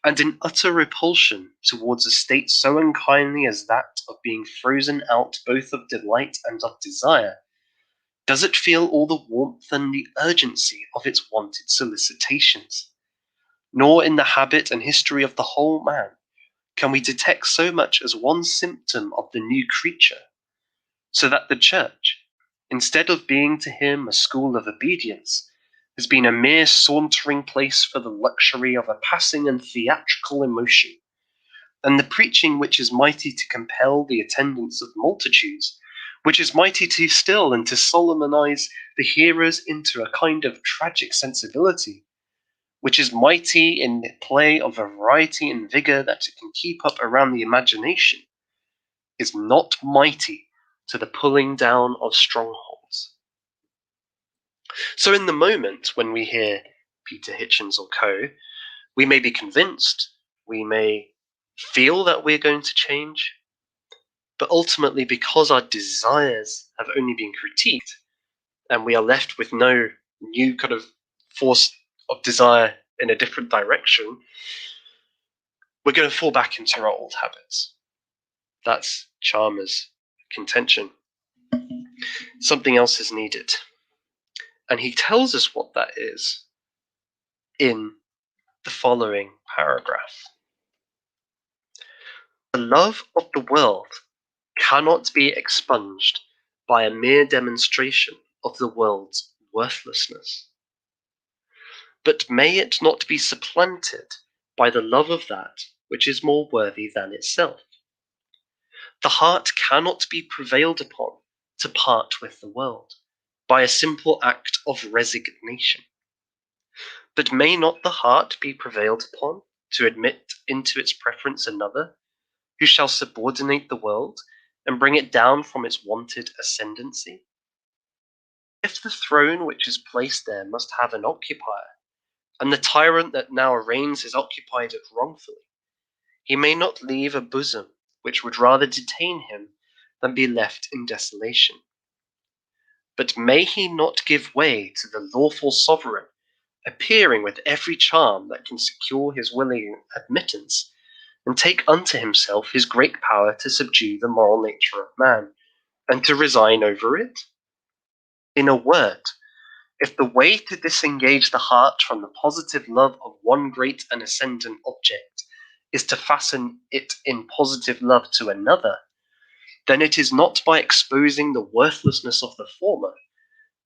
And in utter repulsion towards a state so unkindly as that of being frozen out both of delight and of desire, does it feel all the warmth and the urgency of its wonted solicitations. Nor in the habit and history of the whole man can we detect so much as one symptom of the new creature, so that the church, instead of being to him a school of obedience, has been a mere sauntering place for the luxury of a passing and theatrical emotion, and the preaching which is mighty to compel the attendance of multitudes, which is mighty to still and to solemnize the hearers into a kind of tragic sensibility, which is mighty in the play of a variety and vigor that it can keep up around the imagination, is not mighty to the pulling down of strongholds. So in the moment when we hear Peter Hitchens or co., we may be convinced, we may feel that we're going to change, but ultimately because our desires have only been critiqued and we are left with no new kind of force of desire in a different direction, we're going to fall back into our old habits. That's Chalmers' contention. Something else is needed. And he tells us what that is in the following paragraph. The love of the world cannot be expunged by a mere demonstration of the world's worthlessness. But may it not be supplanted by the love of that which is more worthy than itself? The heart cannot be prevailed upon to part with the world by a simple act of resignation. But may not the heart be prevailed upon to admit into its preference another, who shall subordinate the world and bring it down from its wonted ascendancy? If the throne which is placed there must have an occupier, and the tyrant that now reigns has occupied it wrongfully, he may not leave a bosom which would rather detain him than be left in desolation. But may he not give way to the lawful sovereign, appearing with every charm that can secure his willing admittance, and take unto himself his great power to subdue the moral nature of man, and to resign over it? In a word, if the way to disengage the heart from the positive love of one great and ascendant object is to fasten it in positive love to another, then it is not by exposing the worthlessness of the former,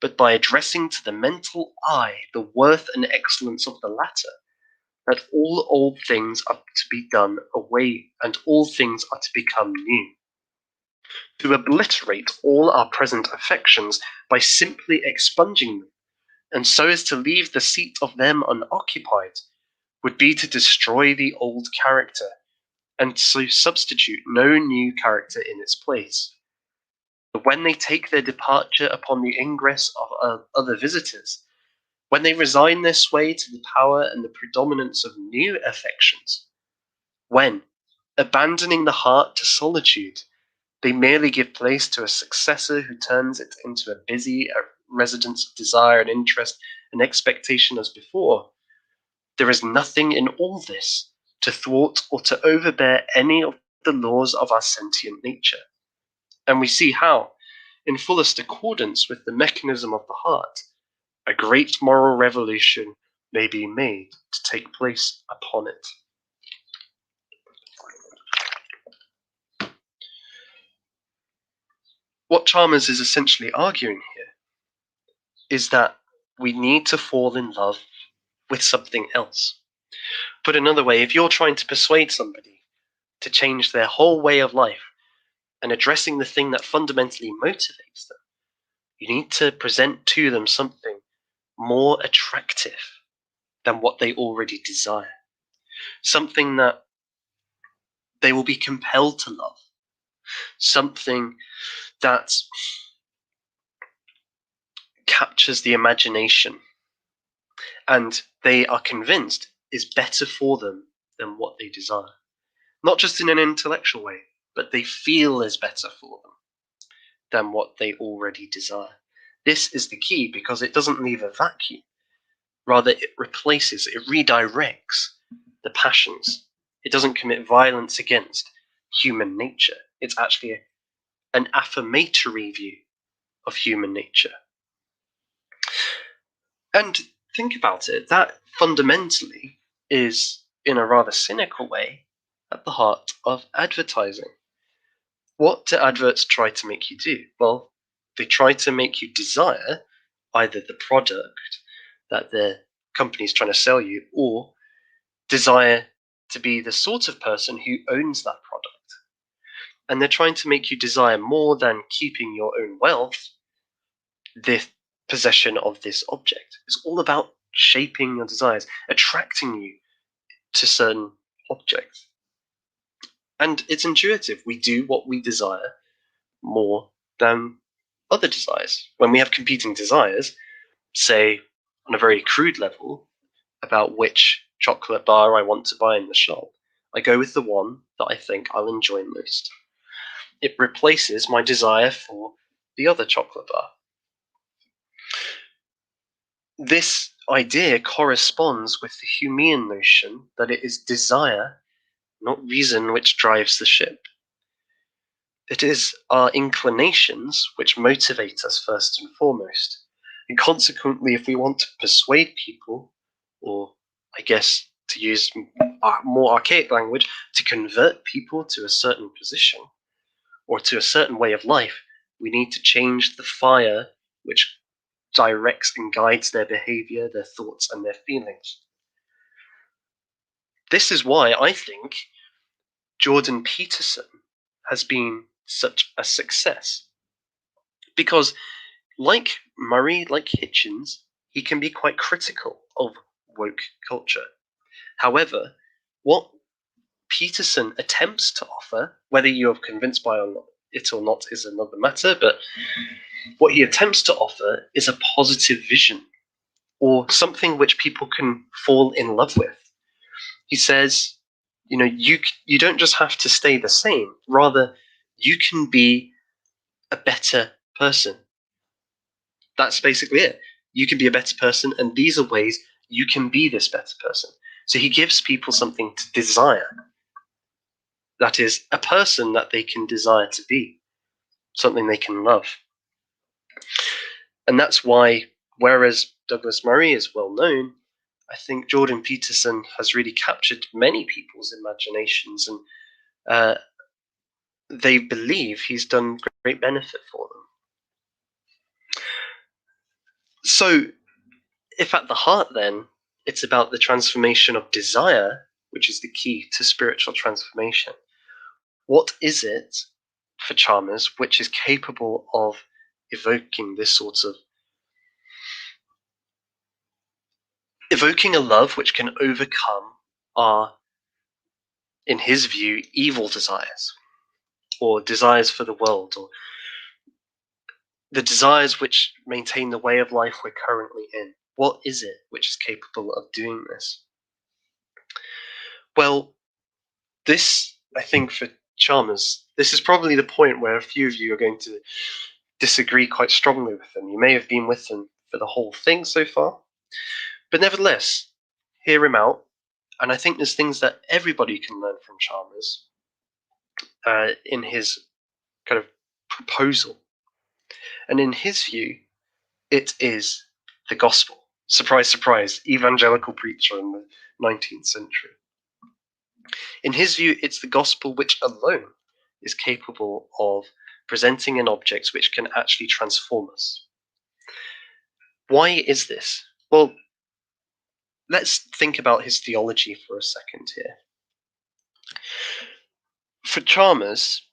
but by addressing to the mental eye the worth and excellence of the latter, that all old things are to be done away and all things are to become new. To obliterate all our present affections by simply expunging them, and so as to leave the seat of them unoccupied, would be to destroy the old character, and so substitute no new character in its place. But when they take their departure upon the ingress of other visitors, when they resign their sway to the power and the predominance of new affections, when, abandoning the heart to solitude, they merely give place to a successor who turns it into a busy residence of desire and interest and expectation as before, there is nothing in all this to thwart or to overbear any of the laws of our sentient nature. And we see how, in fullest accordance with the mechanism of the heart, a great moral revolution may be made to take place upon it. What Chalmers is essentially arguing here is that we need to fall in love with something else. Put another way, if you're trying to persuade somebody to change their whole way of life and addressing the thing that fundamentally motivates them, you need to present to them something more attractive than what they already desire. Something that they will be compelled to love. Something that captures the imagination and they are convinced is better for them than what they desire. Not just in an intellectual way, but they feel is better for them than what they already desire. This is the key because it doesn't leave a vacuum. Rather, it replaces, it redirects the passions. It doesn't commit violence against human nature. It's actually an affirmatory view of human nature. And think about it, that fundamentally is, in a rather cynical way, at the heart of advertising. What do adverts try to make you do? Well, they try to make you desire either the product that the company is trying to sell you or desire to be the sort of person who owns that product. And they're trying to make you desire more than keeping your own wealth, the possession of this object. It's all about shaping your desires, attracting you to certain objects. And it's intuitive. We do what we desire more than other desires. When we have competing desires, say on a very crude level, about which chocolate bar I want to buy in the shop, I go with the one that I think I'll enjoy most. It replaces my desire for the other chocolate bar. This idea corresponds with the Humean notion that it is desire, not reason, which drives the ship. It is our inclinations which motivate us first and foremost. And consequently, if we want to persuade people, or I guess to use more archaic language, to convert people to a certain position or to a certain way of life, we need to change the fire which directs and guides their behavior, their thoughts, and their feelings. This is why I think Jordan Peterson has been such a success. Because, like Murray, like Hitchens, he can be quite critical of woke culture. However, what Peterson attempts to offer, whether you're convinced by it or not is another matter, but what he attempts to offer is a positive vision, or something which people can fall in love with. He says, you don't just have to stay the same, rather, you can be a better person. That's basically it. You can be a better person, and these are ways you can be this better person. So he gives people something to desire. That is, a person that they can desire to be, something they can love. And that's why, whereas Douglas Murray is well known, I think Jordan Peterson has really captured many people's imaginations, and they believe he's done great benefit for them. So, if at the heart then, it's about the transformation of desire, which is the key to spiritual transformation, what is it for Chalmers which is capable of evoking this sort of evoking a love which can overcome our, in his view, evil desires, or desires for the world, or the desires which maintain the way of life we're currently in? What is it which is capable of doing this? Well, this, I think, for Chalmers, this is probably the point where a few of you are going to disagree quite strongly with him. You may have been with him for the whole thing so far, but nevertheless, hear him out. And I think there's things that everybody can learn from Chalmers in his kind of proposal. And in his view, it is the gospel. Surprise, surprise, evangelical preacher in the 19th century. In his view, it's the gospel which alone is capable of presenting an object which can actually transform us. Why is this? Well, let's think about his theology for a second here. For Chalmers,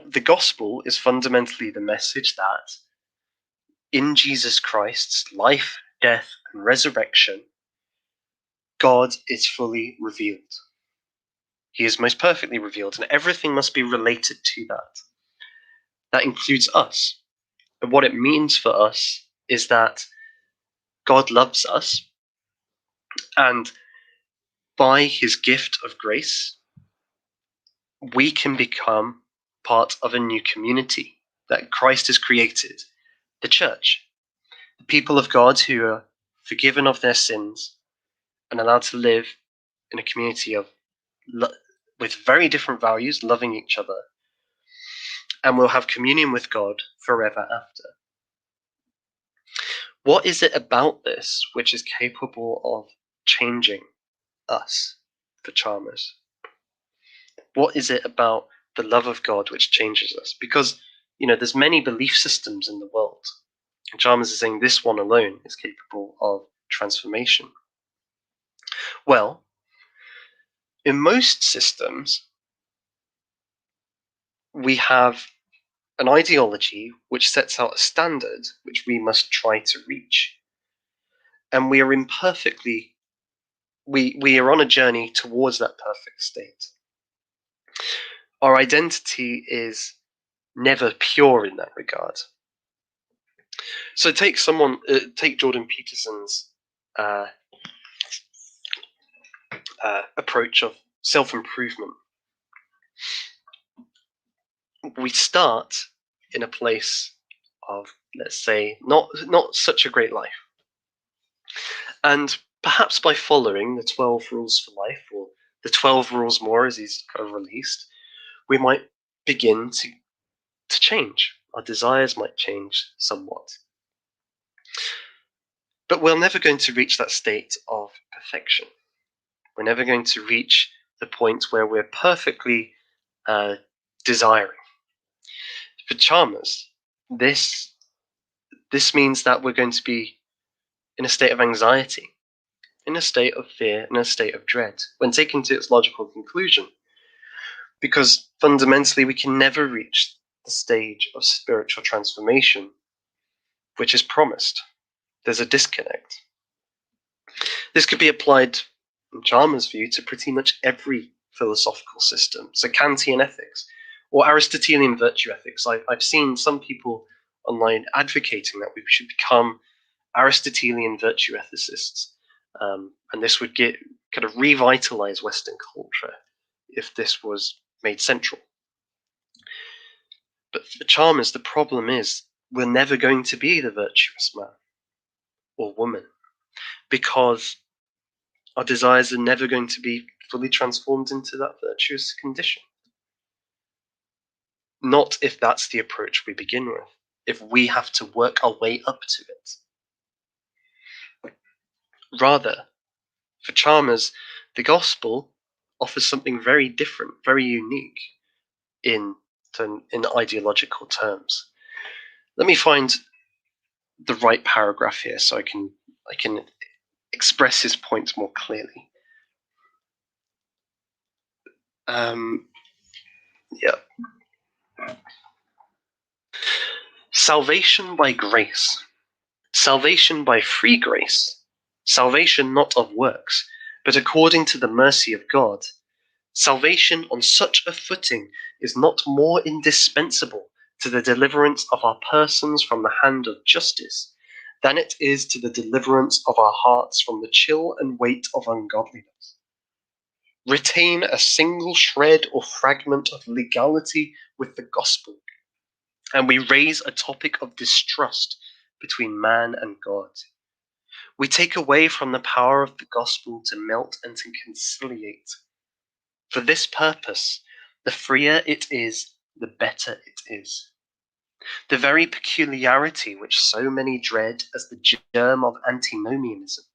the gospel is fundamentally the message that in Jesus Christ's life, death, and resurrection, God is fully revealed. He is most perfectly revealed, and everything must be related to that. That includes us. And what it means for us is that God loves us, and by his gift of grace, we can become part of a new community that Christ has created, the church, the people of God who are forgiven of their sins and allowed to live in a community of with very different values, loving each other, and will have communion with God forever after. What is it about this which is capable of changing us, for Chalmers? What is it about the love of God which changes us? Because, there's many belief systems in the world. And Chalmers is saying this one alone is capable of transformation. Well, in most systems, we have an ideology which sets out a standard which we must try to reach. And we are we are on a journey towards that perfect state. Our identity is never pure in that regard. So take Jordan Peterson's approach of self-improvement. We start in a place of, let's say, not such a great life. And perhaps by following the 12 rules for life, or the 12 rules more as he's kind of released, we might begin to change. Our desires might change somewhat. But we're never going to reach that state of perfection. We're never going to reach the point where we're perfectly desiring. For Chalmers, this means that we're going to be in a state of anxiety, in a state of fear, in a state of dread, when taken to its logical conclusion. Because fundamentally, we can never reach the stage of spiritual transformation which is promised. There's a disconnect. This could be applied, in Chalmers' view, to pretty much every philosophical system. So Kantian ethics or Aristotelian virtue ethics. I've seen some people online advocating that we should become Aristotelian virtue ethicists. And this would kind of revitalize Western culture if this was made central. But for Chalmers, the problem is we're never going to be the virtuous man or woman, because our desires are never going to be fully transformed into that virtuous condition. Not if that's the approach we begin with, if we have to work our way up to it. Rather, for Chalmers, the gospel offers something very different, very unique in ideological terms. Let me find the right paragraph here so I can express his point more clearly. Salvation by grace, salvation by free grace, salvation not of works, but according to the mercy of God. Salvation on such a footing is not more indispensable to the deliverance of our persons from the hand of justice than it is to the deliverance of our hearts from the chill and weight of ungodliness. Retain a single shred or fragment of legality with the gospel, and we raise a topic of distrust between man and God. We take away from the power of the gospel to melt and to conciliate. For this purpose, the freer it is, the better it is. The very peculiarity which so many dread as the germ of antinomianism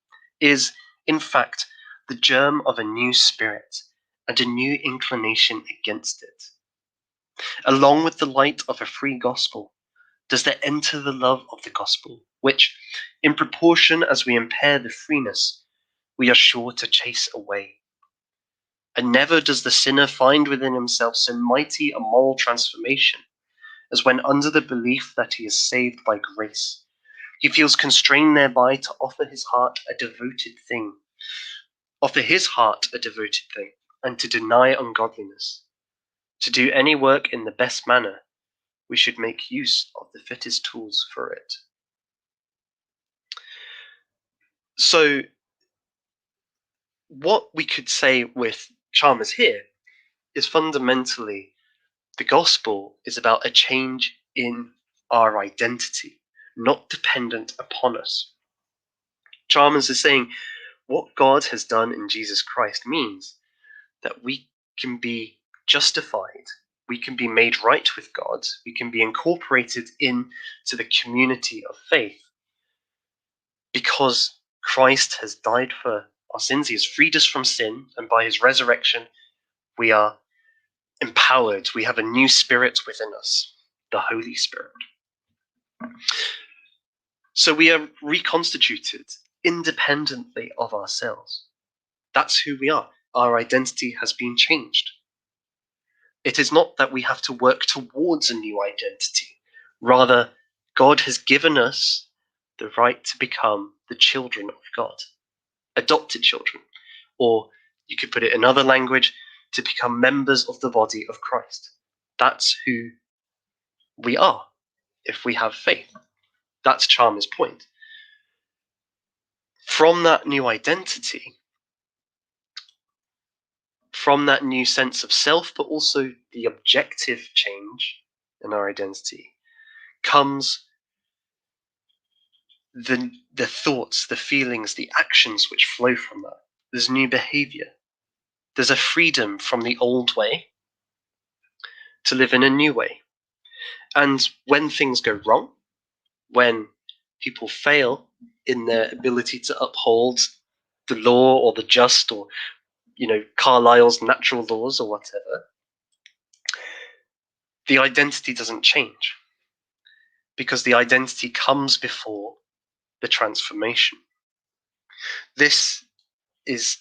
is, in fact, the germ of a new spirit and a new inclination against it. Along with the light of a free gospel, does there enter the love of the gospel, which, in proportion as we impair the freeness, we are sure to chase away. And never does the sinner find within himself so mighty a moral transformation as when, under the belief that he is saved by grace, he feels constrained thereby to offer his heart a devoted thing, and to deny ungodliness. To do any work in the best manner, we should make use of the fittest tools for it. So, what we could say with Chalmers here is fundamentally the gospel is about a change in our identity, not dependent upon us. Chalmers is saying what God has done in Jesus Christ means that we can be justified, we can be made right with God, we can be incorporated into the community of faith because Christ has died for our sins. He has freed us from sin, and by his resurrection, we are empowered. We have a new spirit within us, the Holy Spirit. So we are reconstituted independently of ourselves. That's who we are. Our identity has been changed. It is not that we have to work towards a new identity. Rather, God has given us the right to become the children of God, adopted children, or you could put it in other language, to become members of the body of Christ. That's who we are if we have faith. That's Chalmers' point. From that new identity, from that new sense of self, but also the objective change in our identity, comes the thoughts, the feelings, the actions which flow from that. There's new behavior. There's a freedom from the old way to live in a new way. And when things go wrong, when people fail in their ability to uphold the law or the just, or Carlyle's natural laws or whatever, the identity doesn't change because the identity comes before the transformation. This is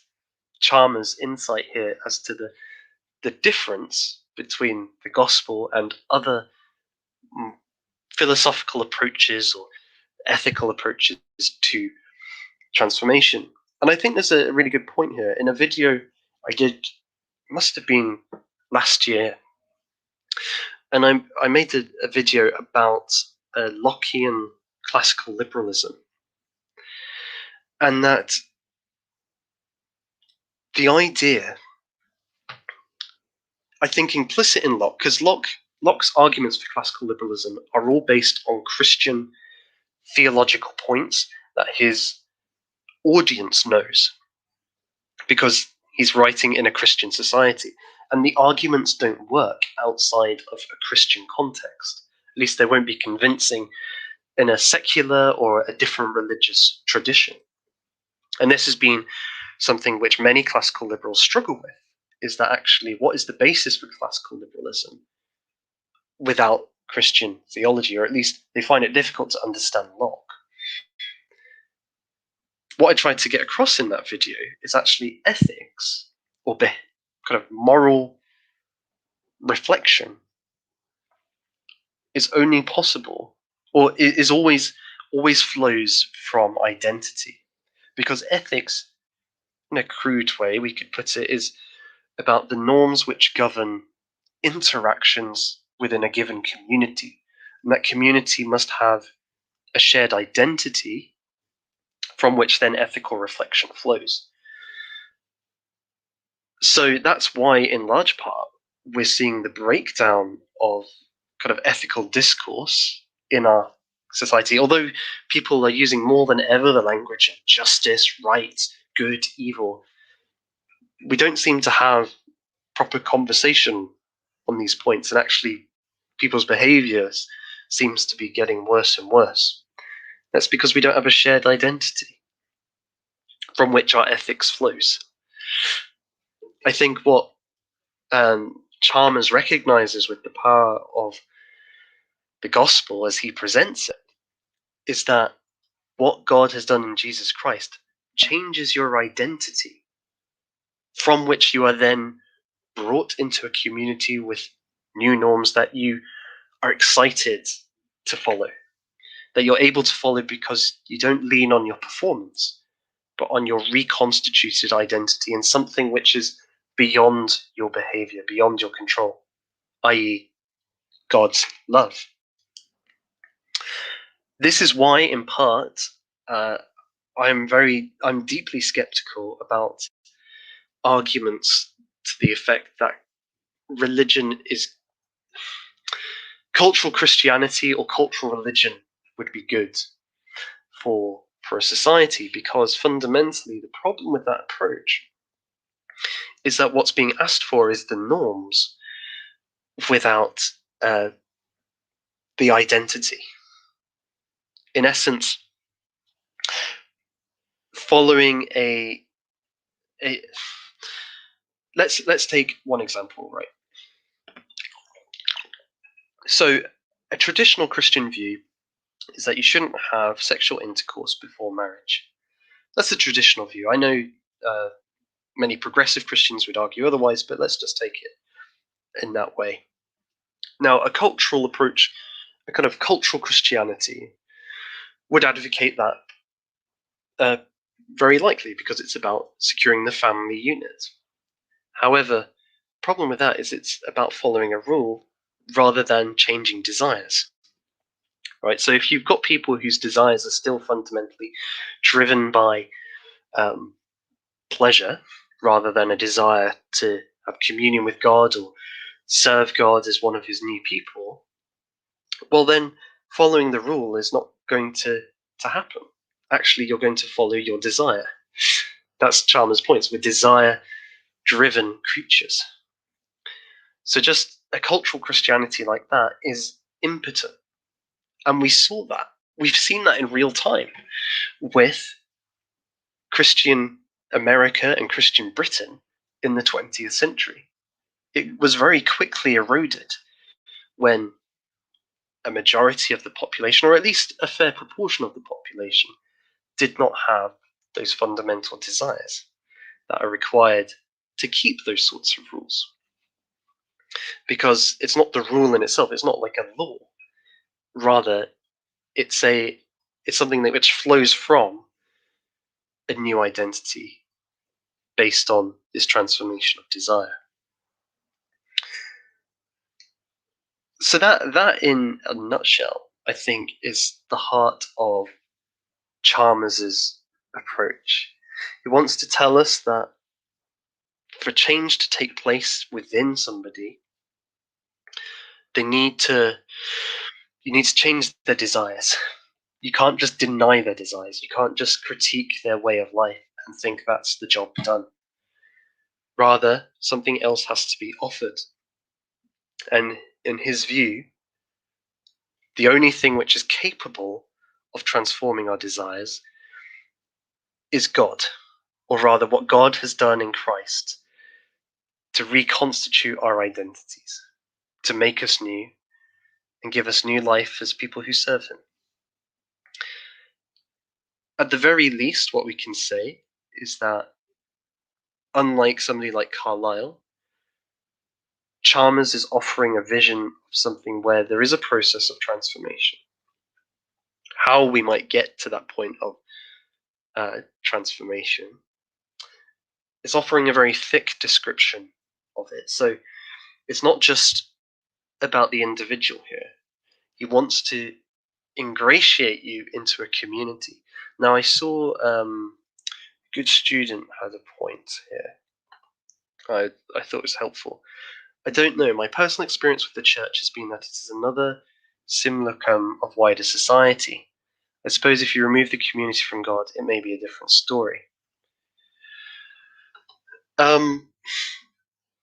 Chalmers' insight here as to the difference between the gospel and other philosophical approaches or ethical approaches to transformation. And I think there's a really good point here. In a video I did, must have been last year, and I made a video about Lockean classical liberalism, and that the idea, I think implicit in Locke, because Locke's arguments for classical liberalism are all based on Christian theological points that his audience knows, because he's writing in a Christian society, and the arguments don't work outside of a Christian context. At least they won't be convincing in a secular or a different religious tradition. And this has been something which many classical liberals struggle with, is that actually what is the basis for classical liberalism without Christian theology, or at least they find it difficult to understand Locke. What I tried to get across in that video is actually ethics, or kind of moral reflection, is only possible, or is always flows from identity. Because ethics, in a crude way we could put it, is about the norms which govern interactions within a given community. And that community must have a shared identity from which then ethical reflection flows. So that's why, in large part, we're seeing the breakdown of kind of ethical discourse in our society. Although people are using more than ever the language of justice, right, good, evil, we don't seem to have proper conversation on these points, and actually people's behaviors seems to be getting worse and worse. That's because we don't have a shared identity from which our ethics flows. I think what Chalmers recognizes with the power of the gospel as he presents it is that what God has done in Jesus Christ changes your identity, from which you are then brought into a community with new norms that you are excited to follow, that you're able to follow because you don't lean on your performance, but on your reconstituted identity in something which is beyond your behavior, beyond your control, i.e., God's love. This is why, in part, I'm deeply skeptical about arguments to the effect that religion is cultural Christianity or cultural religion would be good for a society, because fundamentally the problem with that approach is that what's being asked for is the norms without the identity. In essence, following a let's take one example, right? So a traditional Christian view is that you shouldn't have sexual intercourse before marriage. That's the traditional view. I know many progressive Christians would argue otherwise, but let's just take it in that way. Now, a cultural approach, a kind of cultural Christianity, would advocate that very likely because it's about securing the family unit. However, the problem with that is it's about following a rule rather than changing desires. Right? So if you've got people whose desires are still fundamentally driven by pleasure rather than a desire to have communion with God or serve God as one of his new people, well then following the rule is not going to happen. Actually, you're going to follow your desire. That's Chalmers' points. We're desire-driven creatures. So just a cultural Christianity like that is impotent. And we saw that. We've seen that in real time with Christian America and Christian Britain in the 20th century. It was very quickly eroded when a majority of the population, or at least a fair proportion of the population, did not have those fundamental desires that are required to keep those sorts of rules. Because it's not the rule in itself, it's not like a law. Rather, it's something which flows from a new identity based on this transformation of desire. So that in a nutshell, I think, is the heart of Chalmers's approach. He wants to tell us that for change to take place within somebody, you need to change their desires. You can't just deny their desires. You can't just critique their way of life and think that's the job done. Rather, something else has to be offered. And in his view, the only thing which is capable of transforming our desires is God, or rather what God has done in Christ to reconstitute our identities, to make us new, and give us new life as people who serve him. At the very least, what we can say is that, unlike somebody like Carlyle, Chalmers is offering a vision of something where there is a process of transformation. How we might get to that point of transformation is offering a very thick description of it. So it's not just about the individual here. He wants to ingratiate you into a community. Now, I saw Good Student had a point here. I thought it was helpful. I don't know. My personal experience with the church has been that it is another simulacrum of wider society. I suppose if you remove the community from God, it may be a different story.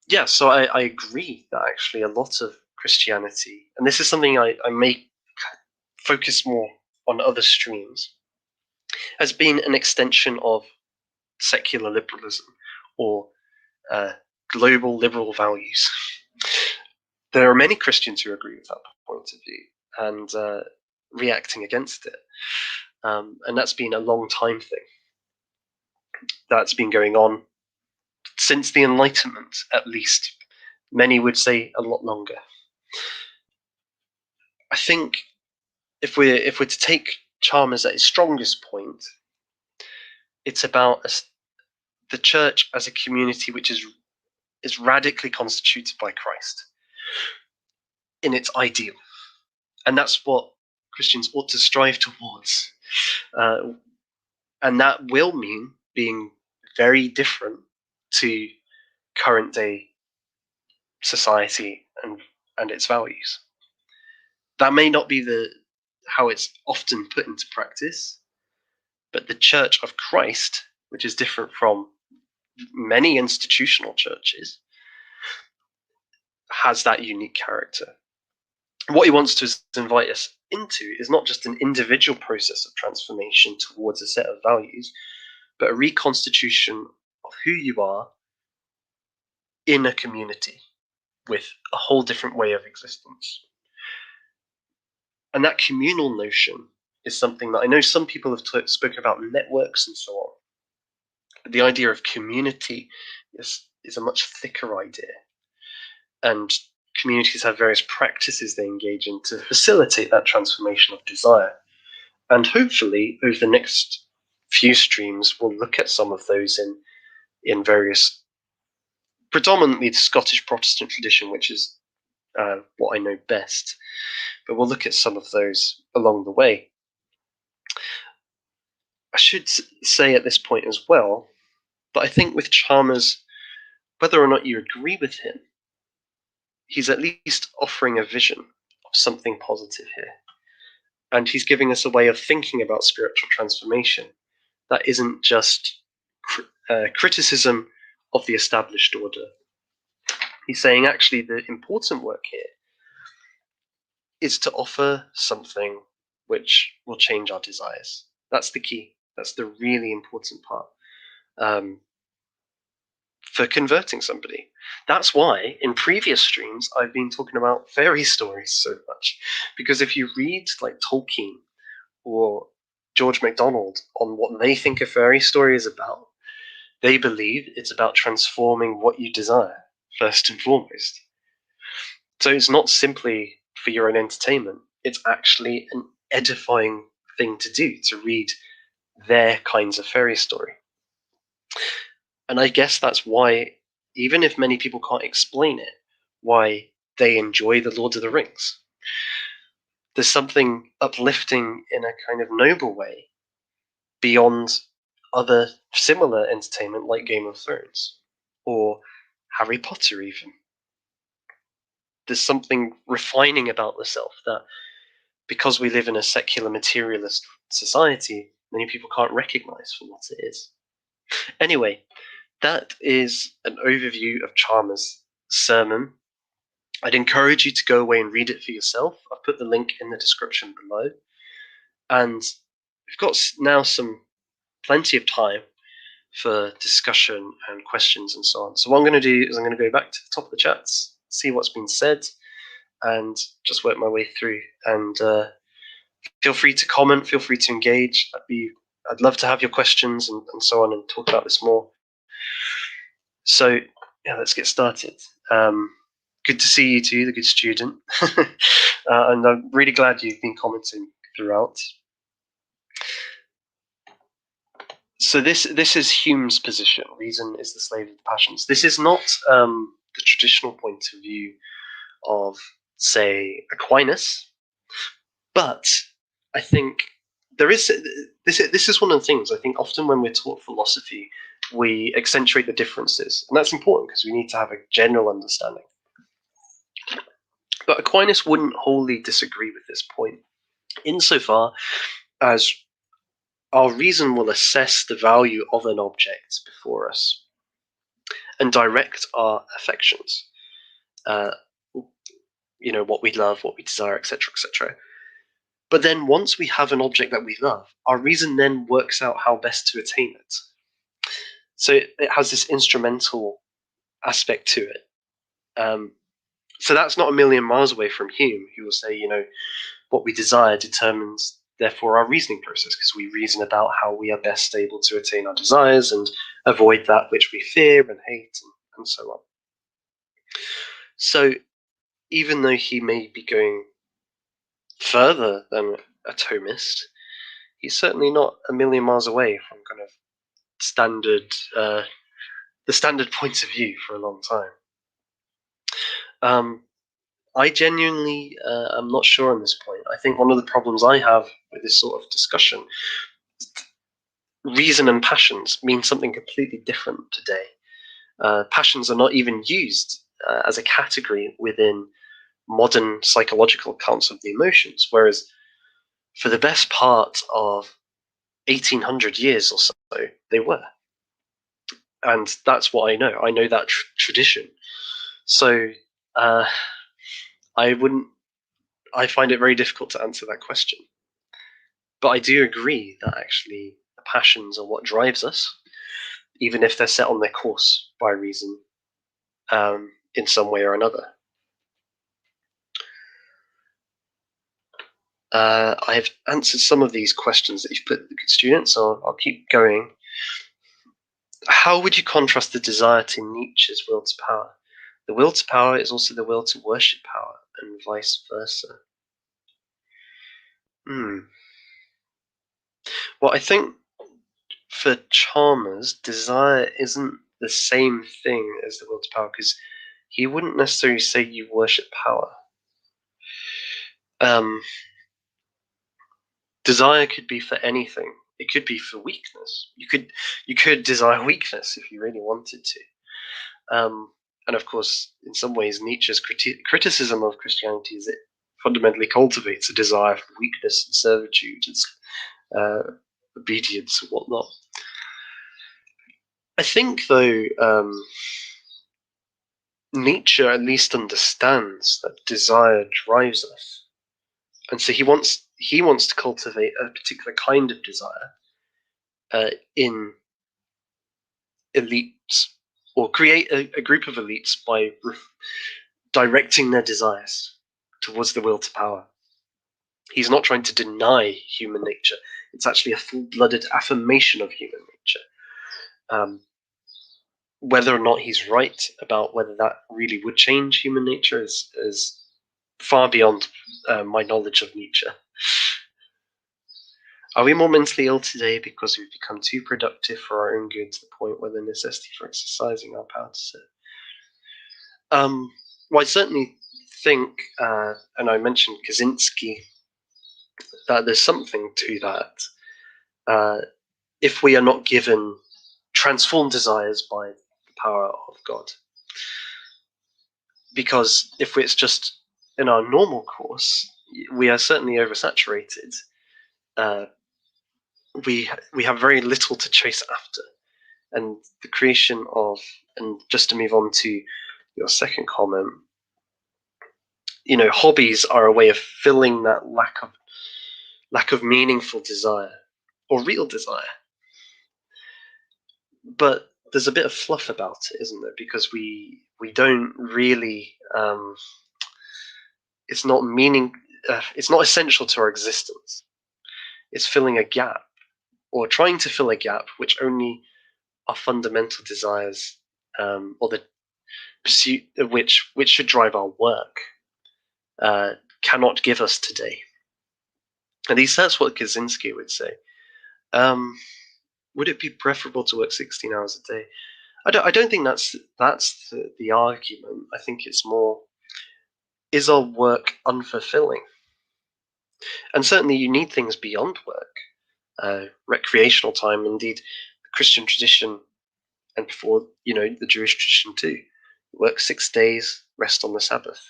Yeah, so I agree that actually a lot of Christianity, and this is something I may focus more on other streams, has been an extension of secular liberalism or global liberal values. there are many Christians who agree with that point of view and reacting against it. And that's been a long time thing. That's been going on since the Enlightenment, at least. Many would say a lot longer. I think if we're to take Chalmers at his strongest point, it's about the church as a community which is radically constituted by Christ in its ideal. And that's what Christians ought to strive towards. And that will mean being very different to current day society and its values. That may not be how it's often put into practice, but the Church of Christ, which is different from many institutional churches, has that unique character. What he wants to invite us into is not just an individual process of transformation towards a set of values, but a reconstitution of who you are in a community with a whole different way of existence. And that communal notion is something that I know some people have spoken about networks and so on. But the idea of community is a much thicker idea. And communities have various practices they engage in to facilitate that transformation of desire. And hopefully, over the next few streams, we'll look at some of those in various, predominantly the Scottish Protestant tradition, which is what I know best. But we'll look at some of those along the way. I should say at this point as well that I think with Chalmers, whether or not you agree with him, he's at least offering a vision of something positive here. And he's giving us a way of thinking about spiritual transformation that isn't just criticism of the established order. He's saying actually the important work here is to offer something which will change our desires. That's the key. That's the really important part for converting somebody. That's why in previous streams I've been talking about fairy stories so much, because if you read like Tolkien or George MacDonald on what they think a fairy story is about, they believe it's about transforming what you desire first and foremost. So it's not simply for your own entertainment, it's actually an edifying thing to do, to read their kinds of fairy story. And I guess that's why, even if many people can't explain it, why they enjoy The Lord of the Rings. There's something uplifting in a kind of noble way beyond other similar entertainment like Game of Thrones or Harry Potter even. There's something refining about the self that, because we live in a secular materialist society, many people can't recognize for what it is. Anyway, that is an overview of Chalmers' sermon. I'd encourage you to go away and read it for yourself. I've put the link in the description below. And we've got now plenty of time for discussion and questions and so on. So what I'm going to do is I'm going to go back to the top of the chats, see what's been said, and just work my way through. And feel free to comment, feel free to engage. I'd love to have your questions and so on and talk about this more. So yeah, let's get started. Good to see you too, the good student. And I'm really glad you've been commenting throughout. So this is Hume's position. Reason is the slave of the passions. This is not the traditional point of view of, say, Aquinas, but I think there is this is one of the things I think often when we're taught philosophy, we accentuate the differences, and that's important because we need to have a general understanding. But Aquinas wouldn't wholly disagree with this point, insofar as our reason will assess the value of an object before us and direct our affections. What we love, what we desire, etc., etc. But then once we have an object that we love, our reason then works out how best to attain it. So it has this instrumental aspect to it. So that's not a million miles away from Hume, who will say, what we desire determines, therefore, our reasoning process, because we reason about how we are best able to attain our desires and avoid that which we fear and hate, and so on. So even though he may be going further than a Thomist, he's certainly not a million miles away from kind of the standard point of view for a long time. I genuinely am not sure on this point. I think one of the problems I have with this sort of discussion, reason and passions mean something completely different today. Passions are not even used as a category within modern psychological accounts of the emotions, whereas for the best part of 1800 years or so, they were. And that's what I know. I know that tradition. So I find it very difficult to answer that question. But I do agree that actually the passions are what drives us, even if they're set on their course by reason in some way or another. I've answered some of these questions that you've put, good students, so I'll keep going. How would you contrast the desire to Nietzsche's will to power? The will to power is also the will to worship power, and vice versa. Well, I think for Chalmers, desire isn't the same thing as the will to power, because he wouldn't necessarily say you worship power. Desire could be for anything. It could be for weakness. You could desire weakness if you really wanted to. And of course, in some ways, Nietzsche's criticism of Christianity is it fundamentally cultivates a desire for weakness and servitude, obedience and whatnot. I think, though, Nietzsche at least understands that desire drives us, and so he wants to cultivate a particular kind of desire in elites, or create a group of elites by directing their desires towards the will to power. He's not trying to deny human nature. It's actually a full-blooded affirmation of human nature. Whether or not he's right about whether that really would change human nature is far beyond my knowledge of Nietzsche. Are we more mentally ill today because we've become too productive for our own good to the point where the necessity for exercising our power to sit? Well, I certainly think, and I mentioned Kaczynski, that there's something to that. If we are not given transformed desires by the power of God. Because if it's just in our normal course, we are certainly oversaturated. We have very little to chase after. And the creation of, and just to move on to your second comment, hobbies are a way of filling that lack of meaningful desire or real desire. But there's a bit of fluff about it, isn't there? Because we don't really. It's not it's not essential to our existence. It's filling a gap, or trying to fill a gap, which only our fundamental desires, or the pursuit of which should drive our work, cannot give us today. At least that's what Kaczynski would say. Would it be preferable to work 16 hours a day? I don't think that's the argument. I think it's more, is our work unfulfilling? And certainly you need things beyond work, recreational time, indeed the Christian tradition, and before, the Jewish tradition too. Work 6 days, rest on the Sabbath.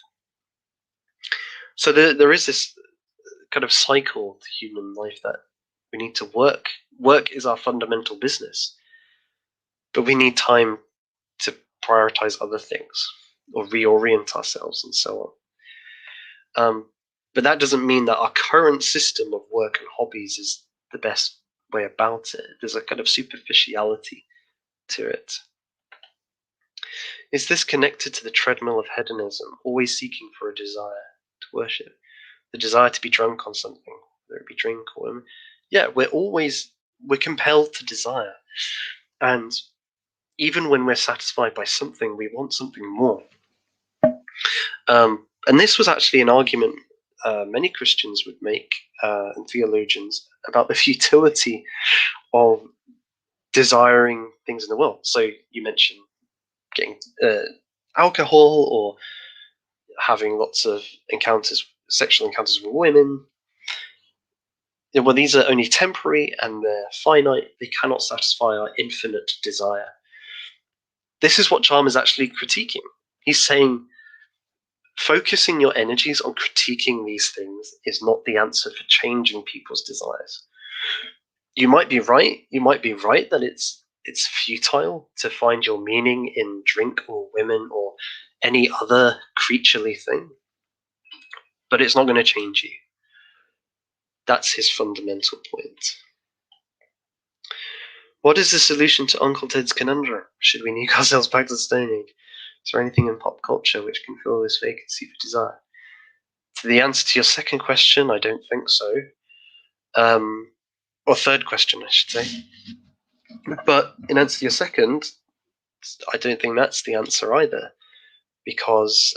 So there is this kind of cycle to human life that we need to work. Work is our fundamental business, but we need time to prioritize other things or reorient ourselves and so on. But that doesn't mean that our current system of work and hobbies is the best way about it. There's a kind of superficiality to it. Is this connected to the treadmill of hedonism, always seeking for a desire to worship, the desire to be drunk on something, whether it be drink or yeah, we're compelled to desire, and even when we're satisfied by something, we want something more. And this was actually an argument many Christians would make, and theologians, about the futility of desiring things in the world. So you mentioned getting alcohol or having lots of sexual encounters with women. Well, these are only temporary and they're finite. They cannot satisfy our infinite desire. This is what Chalmers is actually critiquing. He's saying focusing your energies on critiquing these things is not the answer for changing people's desires. You might be right. You might be right that it's futile to find your meaning in drink or women or any other creaturely thing, but it's not going to change you. That's his fundamental point. What is the solution to Uncle Ted's conundrum? Should we nuke ourselves back to the Stone Age? Is there anything in pop culture which can fill this vacancy for desire? To the answer to your second question, I don't think so. Or third question, I should say. But in answer to your second, I don't think that's the answer either, because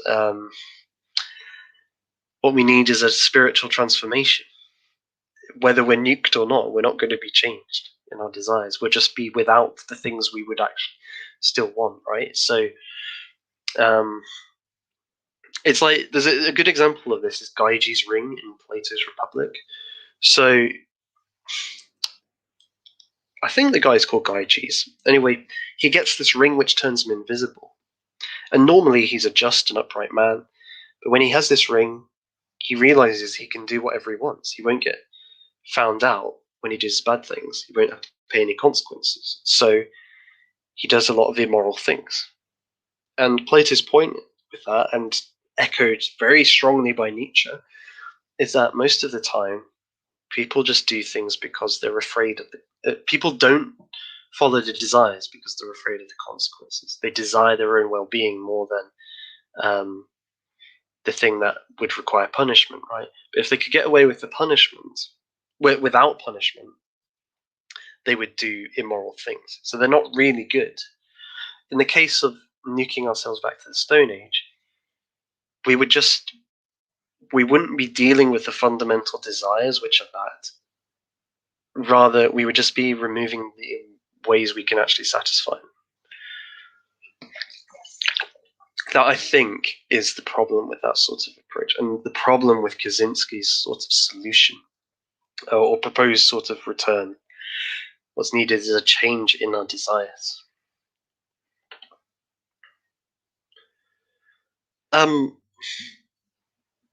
what we need is a spiritual transformation. Whether we're nuked or not, we're not going to be changed in our desires. We'll just be without the things we would actually still want, right? So it's like there's a good example of this is Gyges' ring in Plato's Republic. So I think the guy's called Gyges. Anyway, he gets this ring which turns him invisible. And normally he's a just and upright man. But when he has this ring, he realizes he can do whatever he wants. He won't get found out when he does bad things. He won't have to pay any consequences. So he does a lot of immoral things. And Plato's point with that, and echoed very strongly by Nietzsche, is that most of the time people just do things because they're afraid of people don't follow their desires because they're afraid of the consequences. They desire their own well-being more than the thing that would require punishment, right? But if they could get away with the punishment, without punishment, they would do immoral things. So they're not really good. In the case of nuking ourselves back to the Stone Age, we wouldn't be dealing with the fundamental desires which are bad. Rather, we would just be removing the ways we can actually satisfy them. That, I think, is the problem with that sort of approach, and the problem with Kaczynski's sort of solution, or proposed sort of return. What's needed is a change in our desires.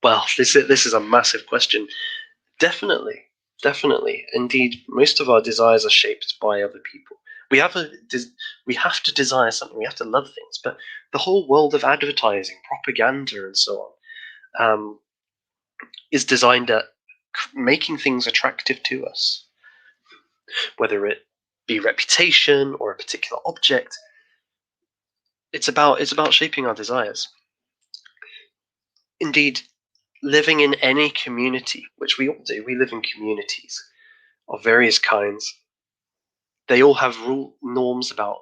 Well, this is a massive question. Definitely. Indeed, most of our desires are shaped by other people. We have to desire something. We have to love things. But the whole world of advertising, propaganda, and so on, is designed at making things attractive to us, whether it be reputation or a particular object. It's about shaping our desires. Indeed, living in any community, which we all do, we live in communities of various kinds. They all have norms about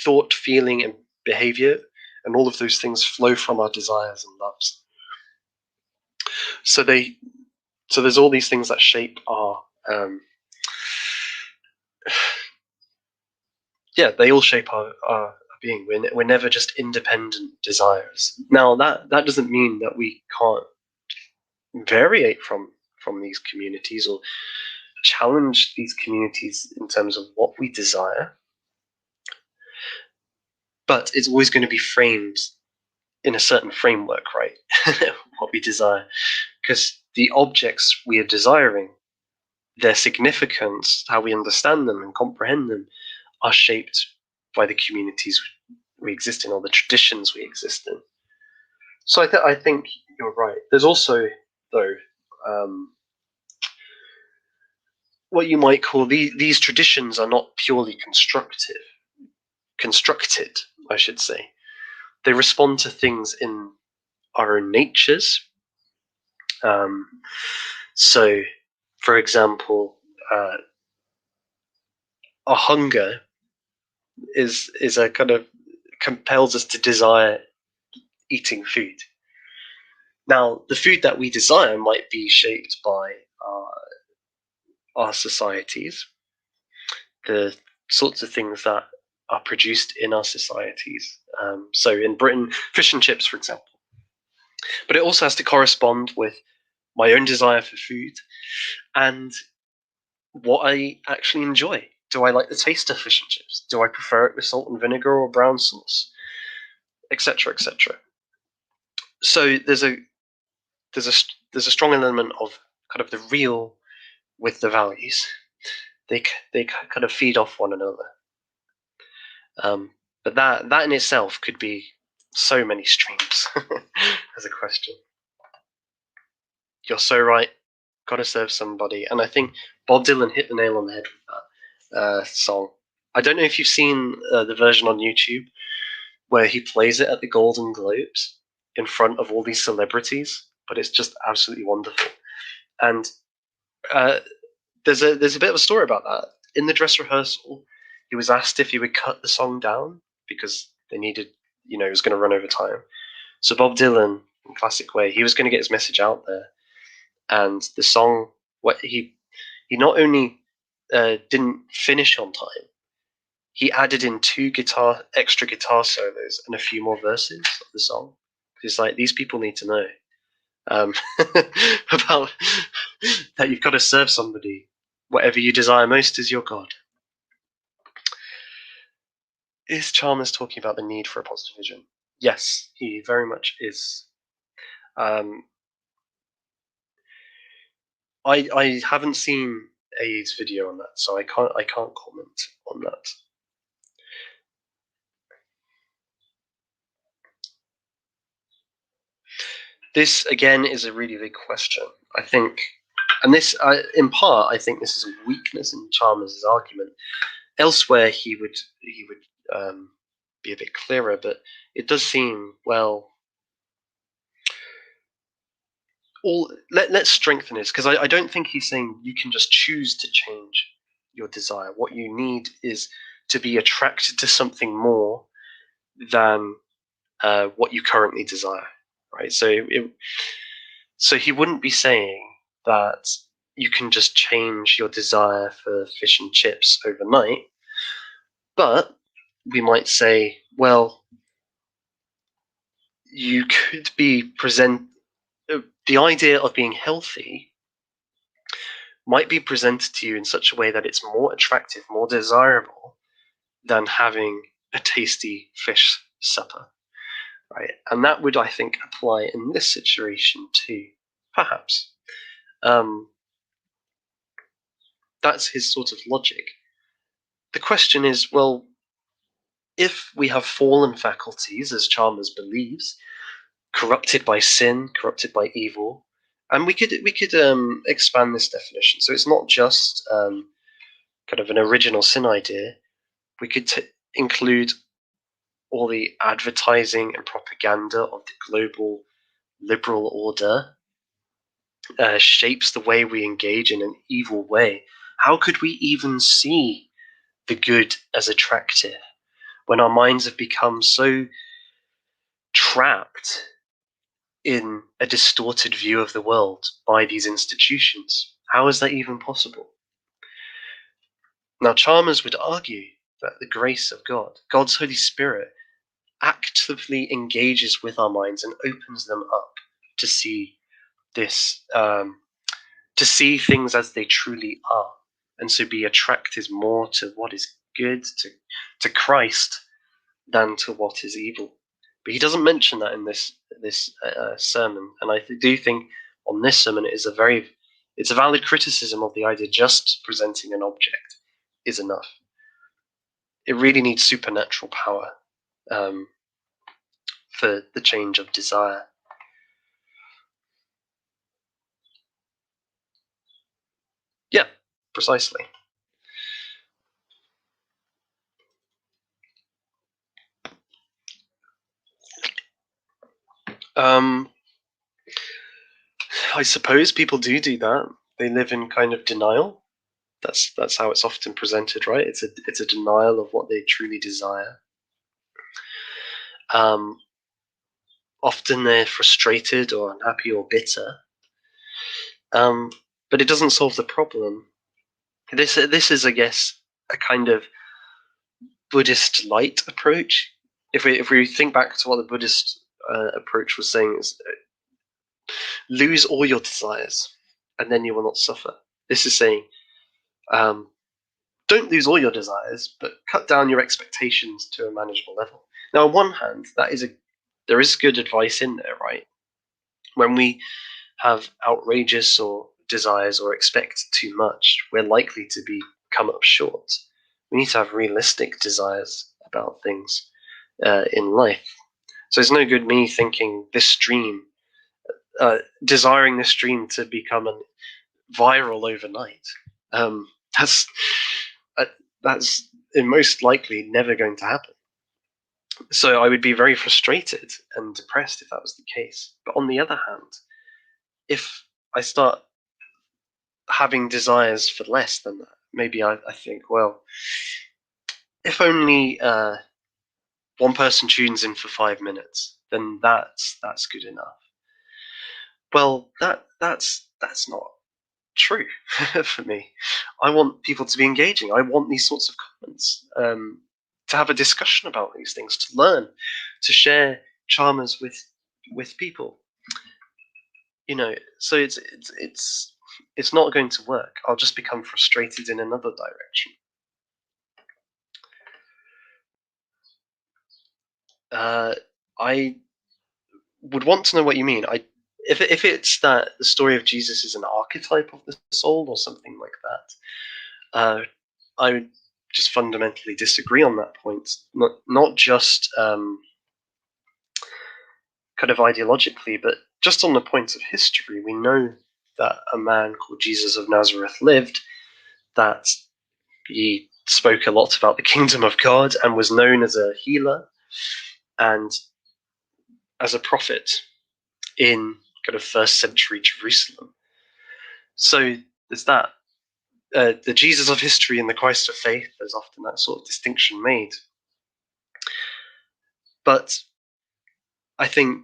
thought, feeling, and behavior, and all of those things flow from our desires and loves. So there's all these things that shape our they all shape our being. We're never just independent desires. Now that doesn't mean that we can't variate from these communities or challenge these communities in terms of what we desire, but it's always going to be framed in a certain framework, right? What we desire, because the objects we are desiring, their significance, how we understand them and comprehend them, are shaped by the communities we exist in or the traditions we exist in. So I think you're right. There's also, though, what you might call these traditions are not purely constructed. I should say. They respond to things in our own natures. So, for example, our hunger is a kind of compels us to desire eating food. Now, the food that we desire might be shaped by our societies, the sorts of things that are produced in our societies. So in Britain, fish and chips, for example. But it also has to correspond with my own desire for food and what I actually enjoy. Do I like the taste of fish and chips? Do I prefer it with salt and vinegar or brown sauce? Etc. Etc. So there's a strong element of kind of the real with the values. They kind of feed off one another. But that in itself could be so many streams as a question. You're so right. Got to serve somebody, and I think Bob Dylan hit the nail on the head with that song. I don't know if you've seen the version on YouTube where he plays it at the Golden Globes in front of all these celebrities, but it's just absolutely wonderful. And there's a bit of a story about that. In the dress rehearsal, he was asked if he would cut the song down because they needed, it was going to run over time. So Bob Dylan, in classic way, he was going to get his message out there, and the song, what he not only didn't finish on time, he added in extra guitar solos and a few more verses of the song. It's like, these people need to know about that you've got to serve somebody. Whatever you desire most is your God. Is Chalmers talking about the need for a positive vision? Yes, he very much is. I haven't seen A's video on that, so I can't comment on that. This again is a really big question. I think, and this in part, I think this is a weakness in Chalmers' argument. Elsewhere, he would be a bit clearer, but it does seem, well, let's strengthen this, because I don't think he's saying you can just choose to change your desire. What you need is to be attracted to something more than what you currently desire, right? So he wouldn't be saying that you can just change your desire for fish and chips overnight, but we might say, well, you could be the idea of being healthy might be presented to you in such a way that it's more attractive, more desirable than having a tasty fish supper, right? And that would, I think, apply in this situation too, perhaps. That's his sort of logic. The question is, well, if we have fallen faculties, as Chalmers believes, corrupted by sin, corrupted by evil, and we could expand this definition. So it's not just kind of an original sin idea. We could include all the advertising and propaganda of the global liberal order shapes the way we engage in an evil way. How could we even see the good as attractive when our minds have become so trapped in a distorted view of the world by these institutions? How is that even possible? Now, Chalmers would argue that the grace of God, God's Holy Spirit, actively engages with our minds and opens them up to see this, to see things as they truly are, and so be attracted more to what is good, to Christ, than to what is evil. But he doesn't mention that in this sermon, and I do think on this sermon it's a valid criticism of the idea just presenting an object is enough. It really needs supernatural power for the change of desire. Yeah, precisely. Um, I suppose people do that. They live in kind of denial. That's how it's often presented, right? It's a denial of what they truly desire. Um, Often they're frustrated or unhappy or bitter. But it doesn't solve the problem. This is, I guess, a kind of Buddhist light approach. If we think back to what the Buddhist approach was saying, is lose all your desires, and then you will not suffer. This is saying, um, don't lose all your desires, but cut down your expectations to a manageable level. Now, on one hand, there is good advice in there, right? When we have outrageous or desires or expect too much, we're likely to come up short. We need to have realistic desires about things in life. So it's no good me thinking this dream, desiring this dream to become viral overnight. Um, that's uh, that's most likely never going to happen. So I would be very frustrated and depressed if that was the case. But on the other hand, if I start having desires for less than that, maybe I think, well, if only one person tunes in for 5 minutes, then that's good enough. Well, that's not true for me. I want people to be engaging. I want these sorts of comments, to have a discussion about these things, to learn, to share Chalmers with people. So it's not going to work. I'll just become frustrated in another direction. I would want to know what you mean. If it's that the story of Jesus is an archetype of the soul or something like that, I would just fundamentally disagree on that point. Not just kind of ideologically, but just on the point of history. We know that a man called Jesus of Nazareth lived, that he spoke a lot about the kingdom of God and was known as a healer and as a prophet in kind of first century Jerusalem. So there's that. The Jesus of history and the Christ of faith, there's often that sort of distinction made. But I think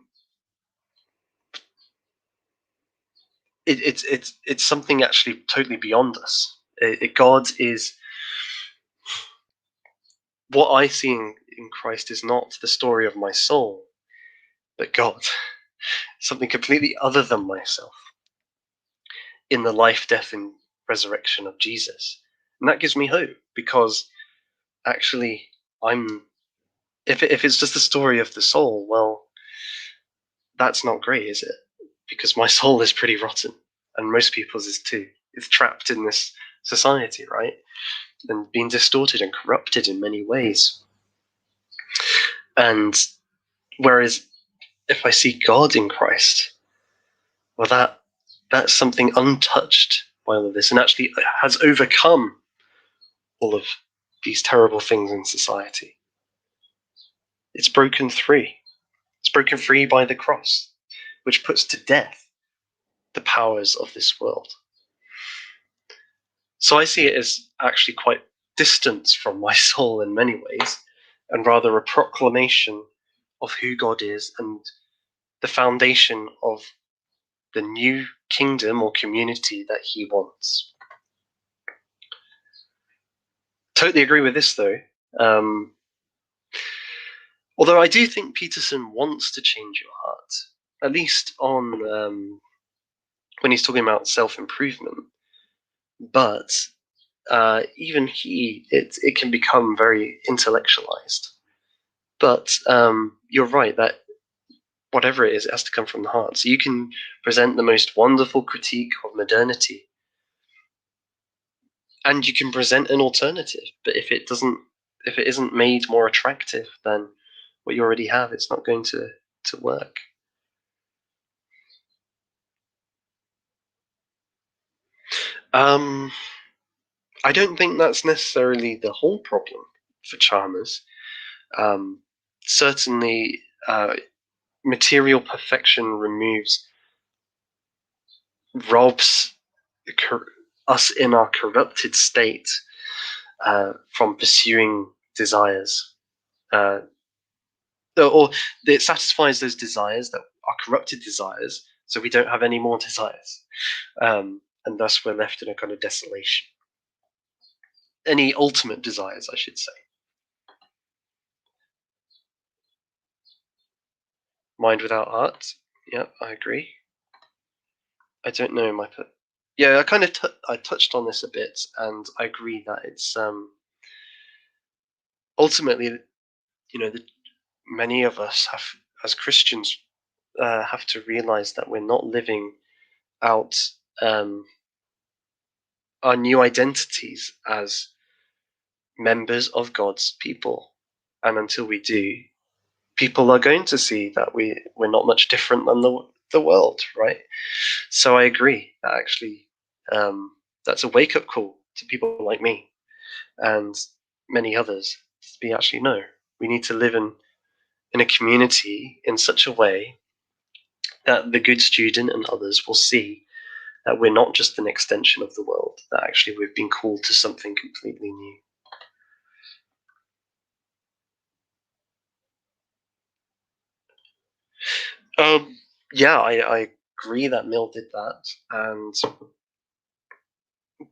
it's something actually totally beyond us. God is what I see in Christ is not the story of my soul, but God, something completely other than myself, in the life, death, and resurrection of Jesus, and that gives me hope because actually, if it's just the story of the soul, well, that's not great, is it? Because my soul is pretty rotten, and most people's is too. It's trapped in this society, right? And being distorted and corrupted in many ways. And whereas if I see God in Christ, well, that's something untouched by all of this, and actually has overcome all of these terrible things in society. It's broken free. It's broken free by the cross, which puts to death the powers of this world. So I see it as actually quite distant from my soul in many ways, and rather a proclamation of who God is and the foundation of the new kingdom or community that he wants. Totally agree with this, though. Although I do think Peterson wants to change your heart, at least on when he's talking about self-improvement. But even it can become very intellectualized. But you're right that whatever it is, it has to come from the heart. So you can present the most wonderful critique of modernity, and you can present an alternative. But if it isn't made more attractive than what you already have, it's not going to work. I don't think that's necessarily the whole problem for Chalmers. Certainly, material perfection robs us in our corrupted state from pursuing desires, or it satisfies those desires that are corrupted desires, so we don't have any more desires, and thus we're left in a kind of desolation. Any ultimate desires, I should say. Mind without heart. Yeah, I agree. I don't know yeah, I kind of I touched on this a bit, and I agree that it's ultimately, many of us have, as Christians, have to realize that we're not living out um, our new identities as members of God's people, and until we do, people are going to see that we're not much different than the world, right? So I agree that actually that's a wake up call to people like me and many others. We actually know we need to live in a community in such a way that the good student and others will see that we're not just an extension of the world, that actually we've been called to something completely new. Yeah, I agree that Mill did that,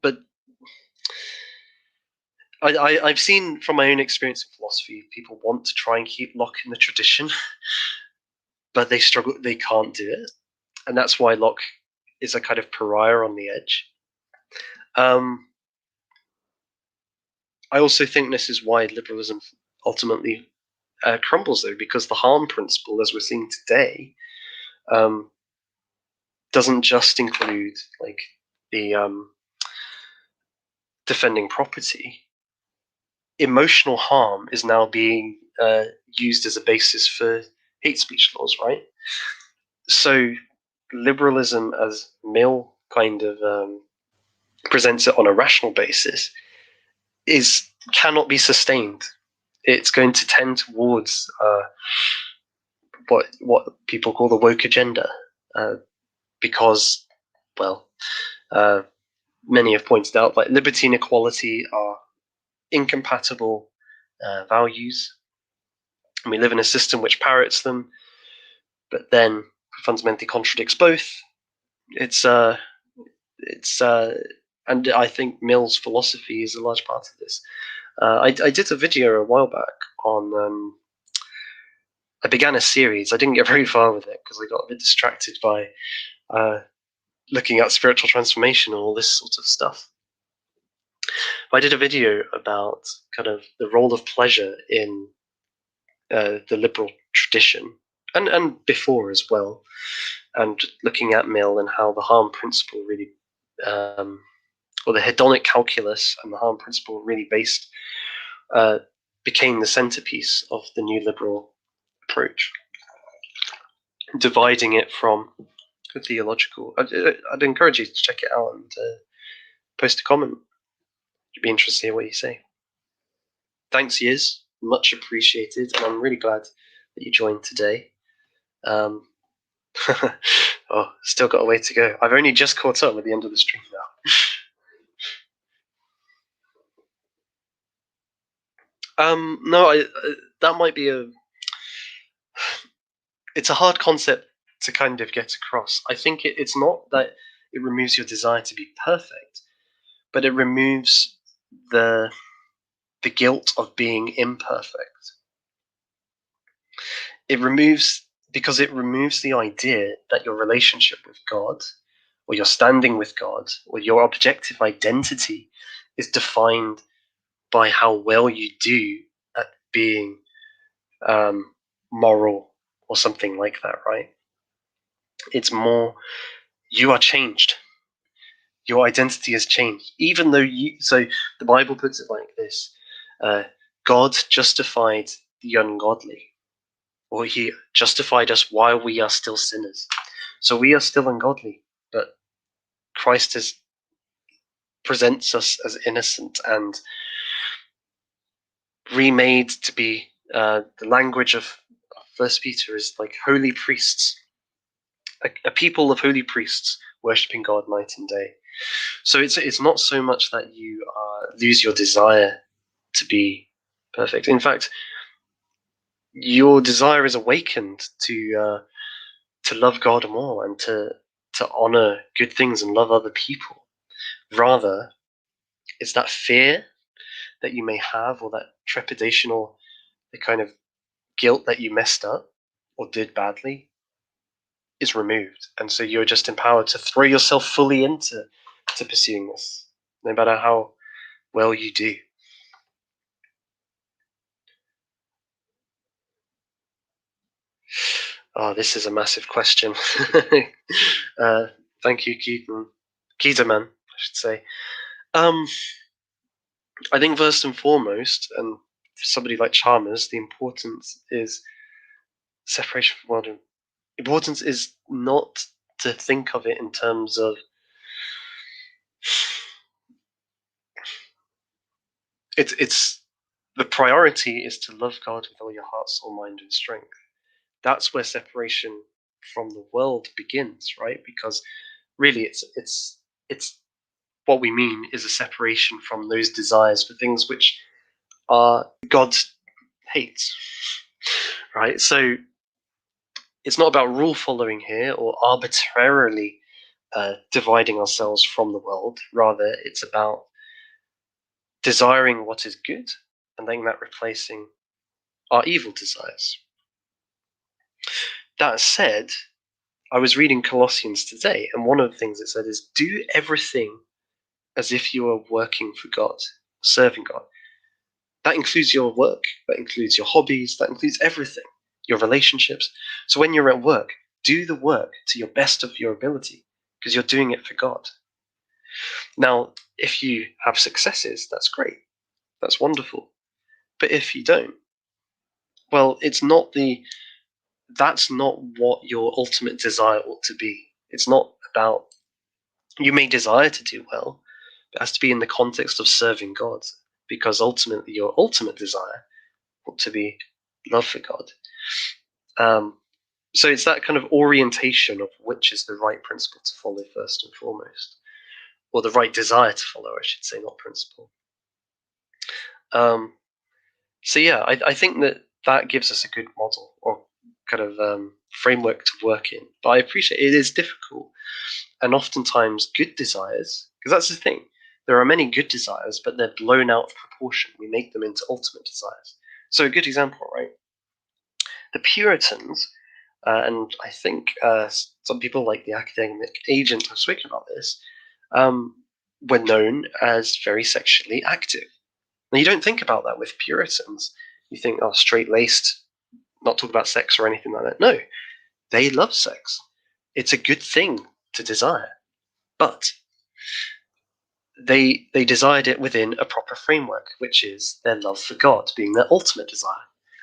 but I've seen from my own experience in philosophy, people want to try and keep Locke in the tradition, but they struggle, they can't do it, and that's why Locke is a kind of pariah on the edge. I also think this is why liberalism ultimately crumbles, though, because the harm principle, as we're seeing today, um, doesn't just include like the defending property. Emotional harm is now being used as a basis for hate speech laws, right? So liberalism, as Mill kind of presents it on a rational basis, is cannot be sustained. It's going to tend towards what people call the woke agenda, because, well, uh, many have pointed out, like liberty and equality are incompatible values, and we live in a system which parrots them, but then fundamentally contradicts both. It's it's and I think Mill's philosophy is a large part of this. I did a video a while back on. I began a series. I didn't get very far with it because I got a bit distracted by uh, looking at spiritual transformation and all this sort of stuff. But I did a video about kind of the role of pleasure in the liberal tradition, and before as well, and looking at Mill and how the harm principle really, or the hedonic calculus and the harm principle really uh, became the centerpiece of the new liberal approach, dividing it from the theological. I'd encourage you to check it out and post a comment. I'd be interested to hear what you say. Thanks, Yiz. Much appreciated, and I'm really glad that you joined today. Um, oh, still got a way to go. I've only just caught up with the end of the stream now. No, that might be it's a hard concept to kind of get across. I think it's not that it removes your desire to be perfect, but it removes the the guilt of being imperfect. It removes because it removes the idea that your relationship with God, or your standing with God, or your objective identity is defined by how well you do at being moral or something like that, right? It's more, you are changed. Your identity has changed. Even though so the Bible puts it like this God justified the ungodly, or he justified us while we are still sinners. So we are still ungodly, but Christ presents us as innocent and remade to be the language of First Peter is like holy priests, a people of holy priests worshipping God night and day. So it's not so much that you lose your desire to be perfect. In fact, your desire is awakened to love God more and to honor good things and love other people. Rather, it's that fear that you may have, or that trepidation, or the kind of guilt that you messed up or did badly is removed, and so you're just empowered to throw yourself fully into pursuing this, no matter how well you do. Oh, this is a massive question. Thank you, Keterman, I should say. I think first and foremost, and for somebody like Chalmers, the importance is separation from world. Importance is not to think of it in terms of it's the priority is to love God with all your heart, soul, mind, and strength. That's where separation from the world begins, right? Because really, it's what we mean is a separation from those desires for things which are God hates, right? So it's not about rule following here or arbitrarily dividing ourselves from the world. Rather, it's about desiring what is good and letting that replacing our evil desires. That said, I was reading Colossians today, and one of the things it said is do everything as if you are working for God, serving God. That includes your work, that includes your hobbies, that includes everything, your relationships. So when you're at work, do the work to your best of your ability, because you're doing it for God. Now, if you have successes, that's great. That's wonderful. But if you don't, well, that's not what your ultimate desire ought to be. It's not about, you may desire to do well, but it has to be in the context of serving God, because ultimately your ultimate desire ought to be love for God. So it's that kind of orientation of which is the right principle to follow first and foremost, or the right desire to follow, I should say, not principle. So yeah, I think that gives us a good model or kind of framework to work in. But I appreciate it is difficult, and oftentimes good desires, because that's the thing. There are many good desires, but they're blown out of proportion. We make them into ultimate desires. So a good example, right? The Puritans, and I think some people like the academic agent have spoken about this, were known as very sexually active. Now, you don't think about that with Puritans. You think, oh, straight laced, not talk about sex or anything like that. No, they love sex. It's a good thing to desire, but they desired it within a proper framework, which is their love for God being their ultimate desire.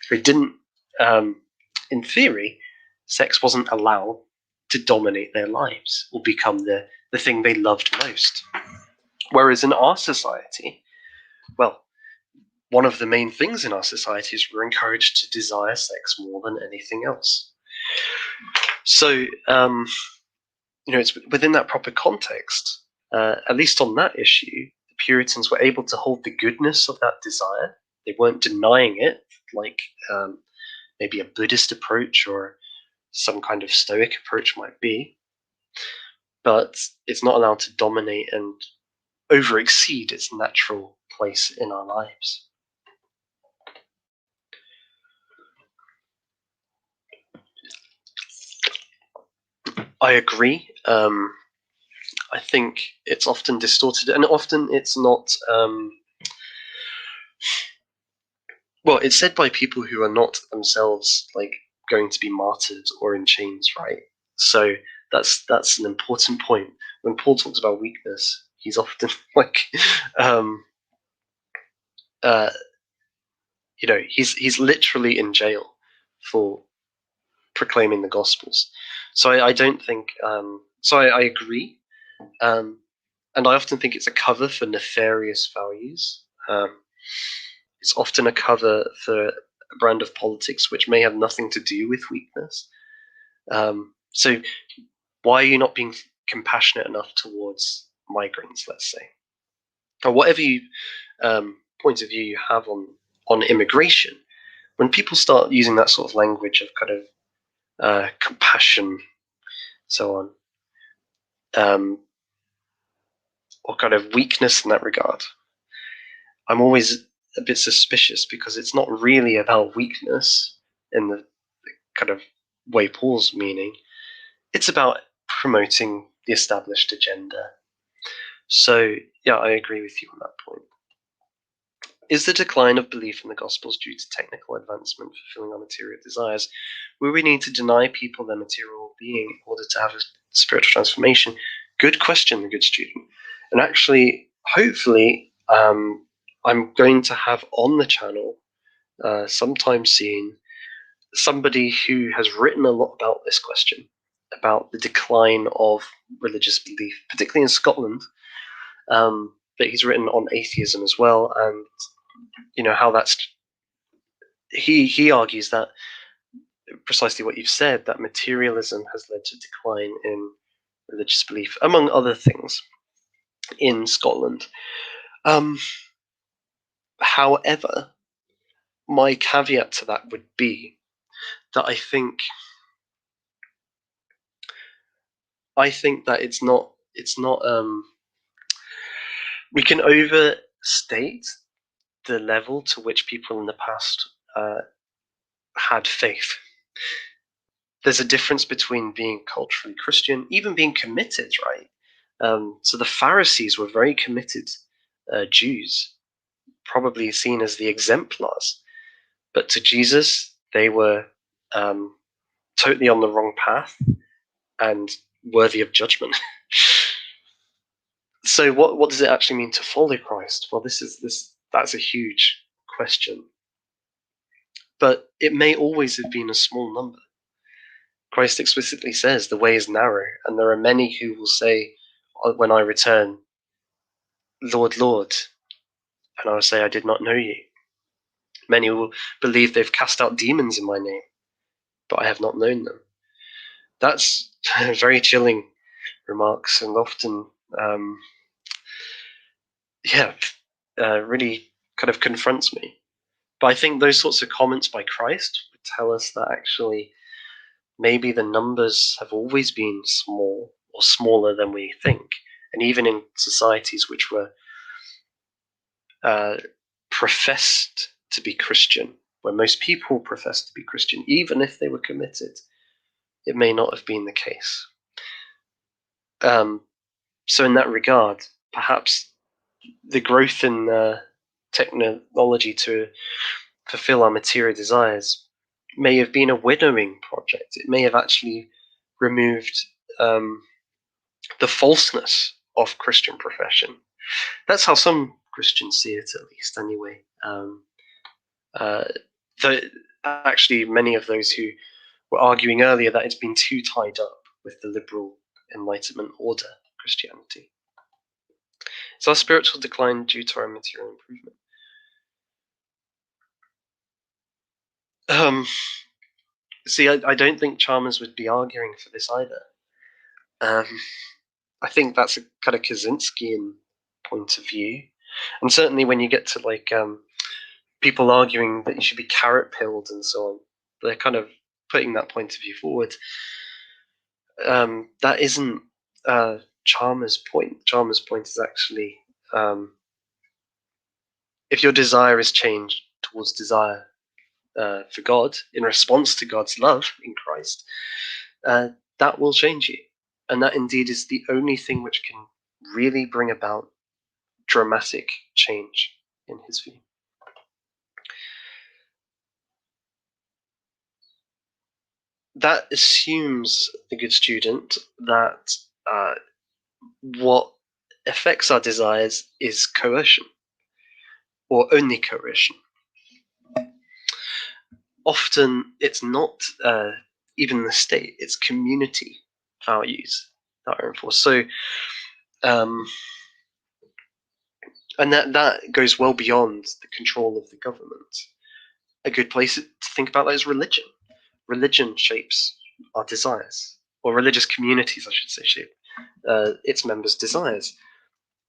They didn't, in theory, sex wasn't allowed to dominate their lives or become the thing they loved most. Whereas in our society, well, one of the main things in our society is we're encouraged to desire sex more than anything else. So, it's within that proper context, at least on that issue, the Puritans were able to hold the goodness of that desire. They weren't denying it, like maybe a Buddhist approach or some kind of Stoic approach might be, but it's not allowed to dominate and over exceed its natural place in our lives. I agree. I think it's often distorted, and often it's not. Well, it's said by people who are not themselves like going to be martyred or in chains, right? So that's an important point. When Paul talks about weakness, he's often like, um, uh, he's literally in jail for proclaiming the Gospels. So I don't think. So I agree, and I often think it's a cover for nefarious values. It's often a cover for a brand of politics which may have nothing to do with weakness. So why are you not being compassionate enough towards migrants, let's say? Or whatever point of view you have on immigration, when people start using that sort of language of kind of compassion, so on, or kind of weakness in that regard, I'm always a bit suspicious, because it's not really about weakness in the kind of way Paul's meaning. It's about promoting the established agenda. So, yeah, I agree with you on that point. Is the decline of belief in the Gospels due to technical advancement fulfilling our material desires? Will we need to deny people their material being in order to have a spiritual transformation? Good question, good student. And actually, hopefully, I'm going to have on the channel sometime soon somebody who has written a lot about this question, about the decline of religious belief, particularly in Scotland. But he's written on atheism as well, and how that's. He argues that precisely what you've said, that materialism has led to decline in religious belief, among other things, in Scotland. However, my caveat to that would be that I think that it's not we can overstate the level to which people in the past had faith. There's a difference between being culturally Christian, even being committed, right? So the Pharisees were very committed Jews, probably seen as the exemplars, but to Jesus, they were totally on the wrong path and worthy of judgment. So what does it actually mean to follow Christ? Well, that's a huge question. But it may always have been a small number. Christ explicitly says the way is narrow, and there are many who will say, when I return, Lord, Lord, and I will say, I did not know you. Many will believe they've cast out demons in my name, but I have not known them. That's very chilling remarks, and often, really kind of confronts me. But I think those sorts of comments by Christ would tell us that actually maybe the numbers have always been small, or smaller than we think. And even in societies which were professed to be Christian, where most people professed to be Christian, even if they were committed, it may not have been the case. So in that regard, perhaps the growth in technology to fulfill our material desires may have been a winnowing project. It may have actually removed the falseness of Christian profession. That's how some Christians see it, at least, anyway. Though actually, many of those who were arguing earlier that it's been too tied up with the liberal Enlightenment order Christianity. Is our spiritual decline due to our material improvement? See, I don't think Chalmers would be arguing for this either. I think that's a kind of Kaczynskian point of view, and certainly when you get to people arguing that you should be carrot pilled and so on, they're kind of putting that point of view forward. That isn't Chalmers' point. Chalmers' point is actually if your desire is changed towards desire for God in response to God's love in Christ, that will change you. And that indeed is the only thing which can really bring about dramatic change in his view. That assumes, the good student, that what affects our desires is coercion, or only coercion. Often it's not even the state, it's community values that are enforced. So, and that goes well beyond the control of the government. a good place to think about that is religion. Religion shapes our desires, or religious communities, I should say, shape its members' desires.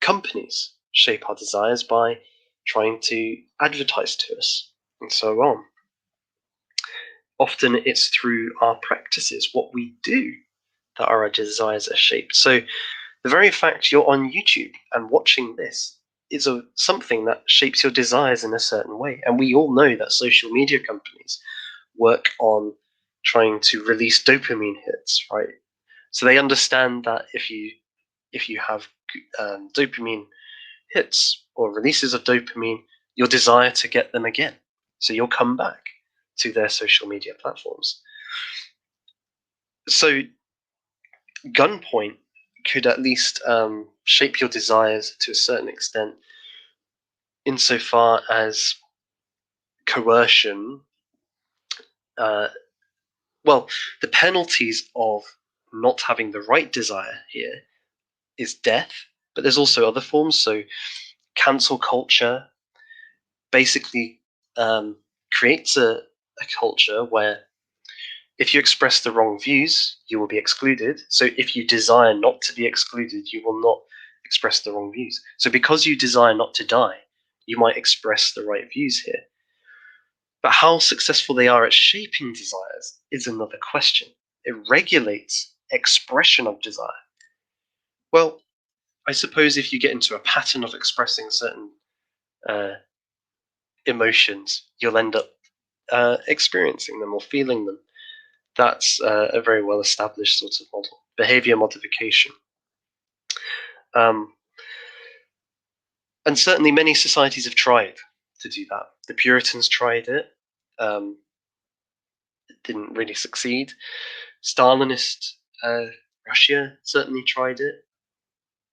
Companies shape our desires by trying to advertise to us, and so on. Often it's through our practices, what we do, that our desires are shaped. So the very fact you're on YouTube and watching this is something that shapes your desires in a certain way. And we all know that social media companies work on trying to release dopamine hits, right? So they understand that if you have dopamine hits or releases of dopamine, you'll desire to get them again. So you'll come back to their social media platforms. So gunpoint could at least shape your desires to a certain extent, insofar as coercion. Well, the penalties of not having the right desire here is death, but there's also other forms. So cancel culture basically creates a culture where if you express the wrong views, you will be excluded. So if you desire not to be excluded, you will not express the wrong views. So because you desire not to die, you might express the right views here. But how successful they are at shaping desires is another question. It regulates expression of desire. Well, I suppose if you get into a pattern of expressing certain uh, emotions, you'll end up experiencing them or feeling them. That's a very well established sort of model. Behavior modification. Um, and certainly many societies have tried to do that. The Puritans tried it. It didn't really succeed. Stalinist Russia certainly tried it.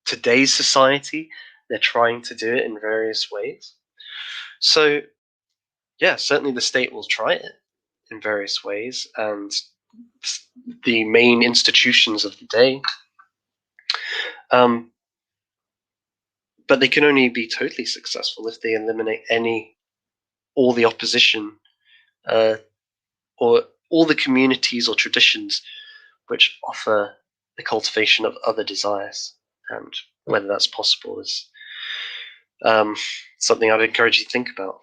Today's society, they're trying to do it in various ways. So, yeah, certainly the state will try it in various ways, and the main institutions of the day. But they can only be totally successful if they eliminate all the opposition, or all the communities or traditions which offer the cultivation of other desires. And whether that's possible is something I'd encourage you to think about.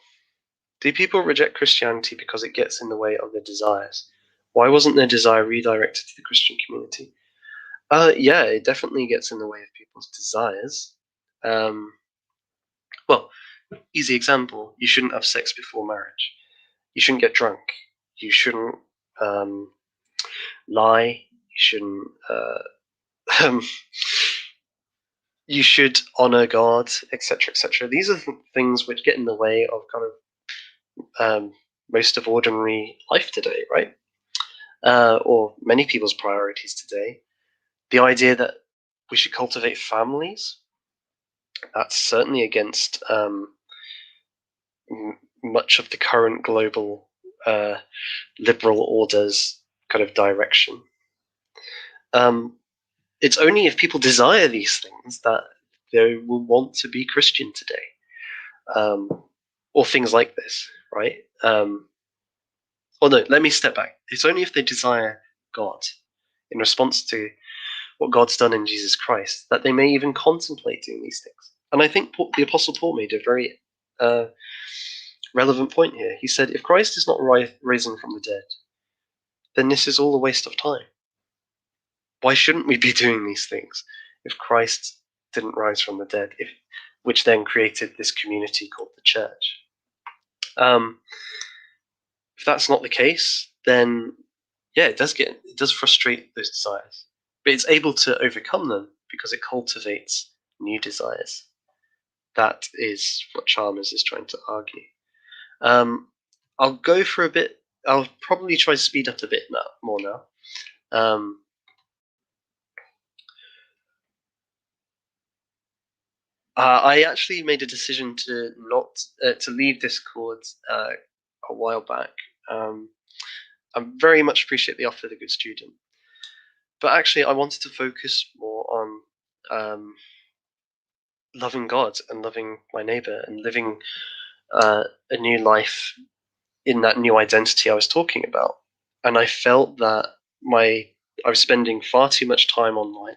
Do people reject Christianity because it gets in the way of their desires? Why wasn't their desire redirected to the Christian community? Yeah, it definitely gets in the way of people's desires. Well, easy example: you shouldn't have sex before marriage. You shouldn't get drunk. You shouldn't lie. You shouldn't. You should honor God, etc., etc. These are things which get in the way of kind of most of ordinary life today, right? Or many people's priorities today. The idea that we should cultivate families, that's certainly against much of the current global liberal order's kind of direction. It's only if people desire these things that they will want to be Christian today, or things like this, right? Or no, let me step back. It's only if they desire God in response to what God's done in Jesus Christ that they may even contemplate doing these things. And I think the Apostle Paul made a very relevant point here. He said, if Christ is not risen from the dead, then this is all a waste of time. Why shouldn't we be doing these things if Christ didn't rise from the dead, which then created this community called the church? If that's not the case, then yeah, it does frustrate those desires, but it's able to overcome them because it cultivates new desires. That is what Chalmers is trying to argue. I'll go for a bit. I'll probably try to speed up a bit more now. I actually made a decision to not to leave Discord a while back. I very much appreciate the offer of the good student, but actually I wanted to focus more on loving God and loving my neighbor and living a new life in that new identity I was talking about. And I felt that I was spending far too much time online,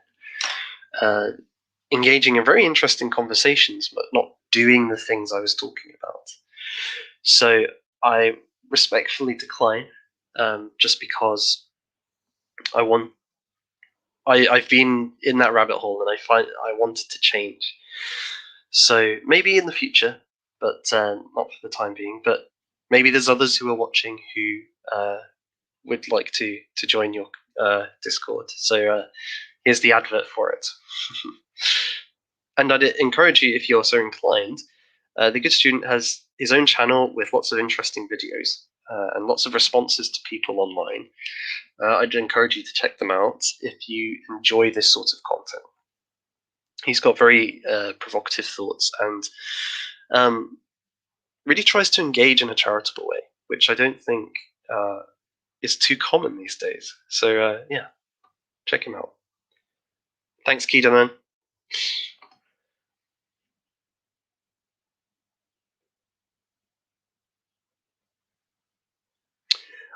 engaging in very interesting conversations, but not doing the things I was talking about. So I respectfully decline, just because I've been in that rabbit hole, and I wanted to change. So maybe in the future, but not for the time being. But maybe there's others who are watching who would like to join your Discord. So here's the advert for it. And I'd encourage you, if you're so inclined. The Good Student has his own channel with lots of interesting videos and lots of responses to people online. I'd encourage you to check them out if you enjoy this sort of content. He's got very provocative thoughts, and really tries to engage in a charitable way, which I don't think is too common these days. So yeah, check him out. Thanks, Keto.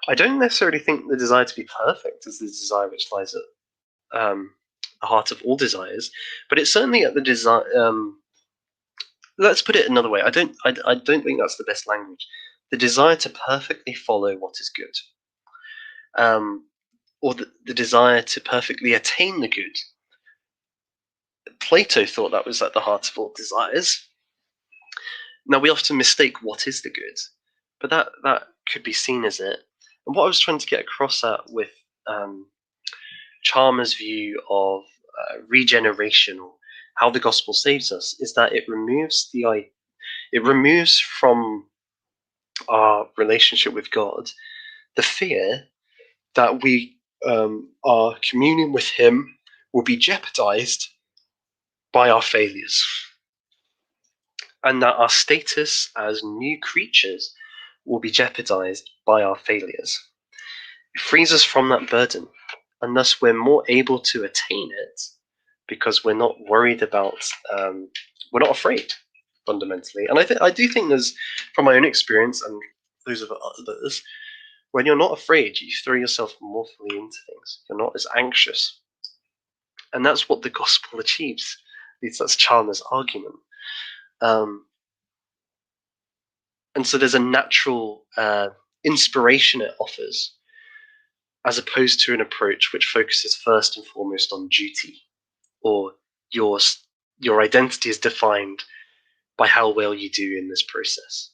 I don't necessarily think the desire to be perfect is the desire which lies at the heart of all desires, but it's certainly at the desire. Let's put it another way. I don't think that's the best language. The desire to perfectly follow what is good, or the desire to perfectly attain the good. Plato thought that was at the heart of all desires. Now we often mistake what is the good, but that could be seen as it. And what I was trying to get across at with Chalmers' view of regeneration, or how the gospel saves us, is that it removes from our relationship with God the fear that our communion with Him will be jeopardized by our failures, and that our status as new creatures will be jeopardized by our failures. It frees us from that burden, and thus we're more able to attain it because we're not worried about, we're not afraid, fundamentally. And I do think there's, from my own experience and those of others, when you're not afraid, you throw yourself more fully into things. You're not as anxious. And that's what the gospel achieves. At least that's Chalmers' argument. And so there's a natural inspiration it offers, as opposed to an approach which focuses first and foremost on duty, or your identity is defined by how well you do in this process.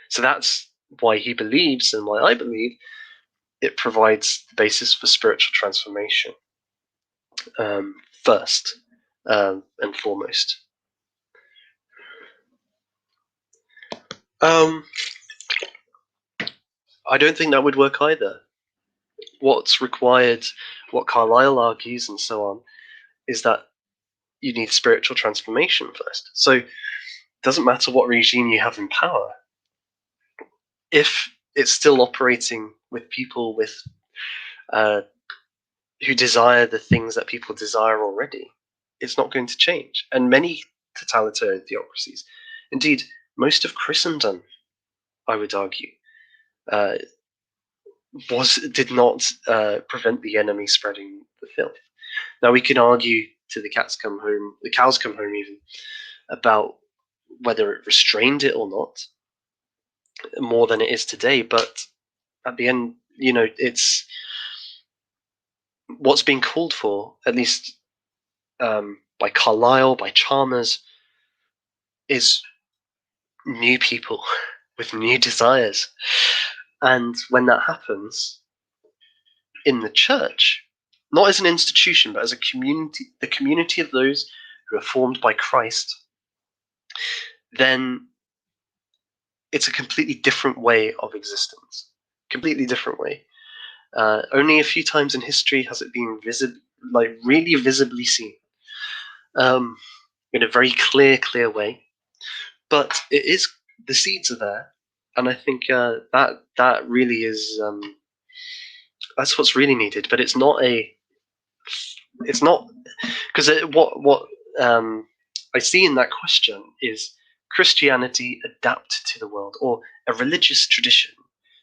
So that's why he believes, and why I believe, it provides the basis for spiritual transformation, first and foremost. I don't think that would work either. What's required, what Carlyle argues and so on, is that you need spiritual transformation first. So it doesn't matter what regime you have in power. If it's still operating with people who desire the things that people desire already, it's not going to change. And many totalitarian theocracies, indeed most of Christendom, I would argue, did not prevent the enemy spreading the filth. Now we can argue to the cows come home even, about whether it restrained it or not, more than it is today. But at the end, it's what's being called for, at least by Carlyle, by Chalmers, is new people with new desires. And when that happens in the church, not as an institution, but as a community, the community of those who are formed by Christ, then it's a completely different way of existence. Completely different way. Only a few times in history has it been really visibly seen, in a very clear way. But the seeds are there, and I think that really is that's what's really needed. But it's not because what I see in that question is Christianity adapted to the world, or a religious tradition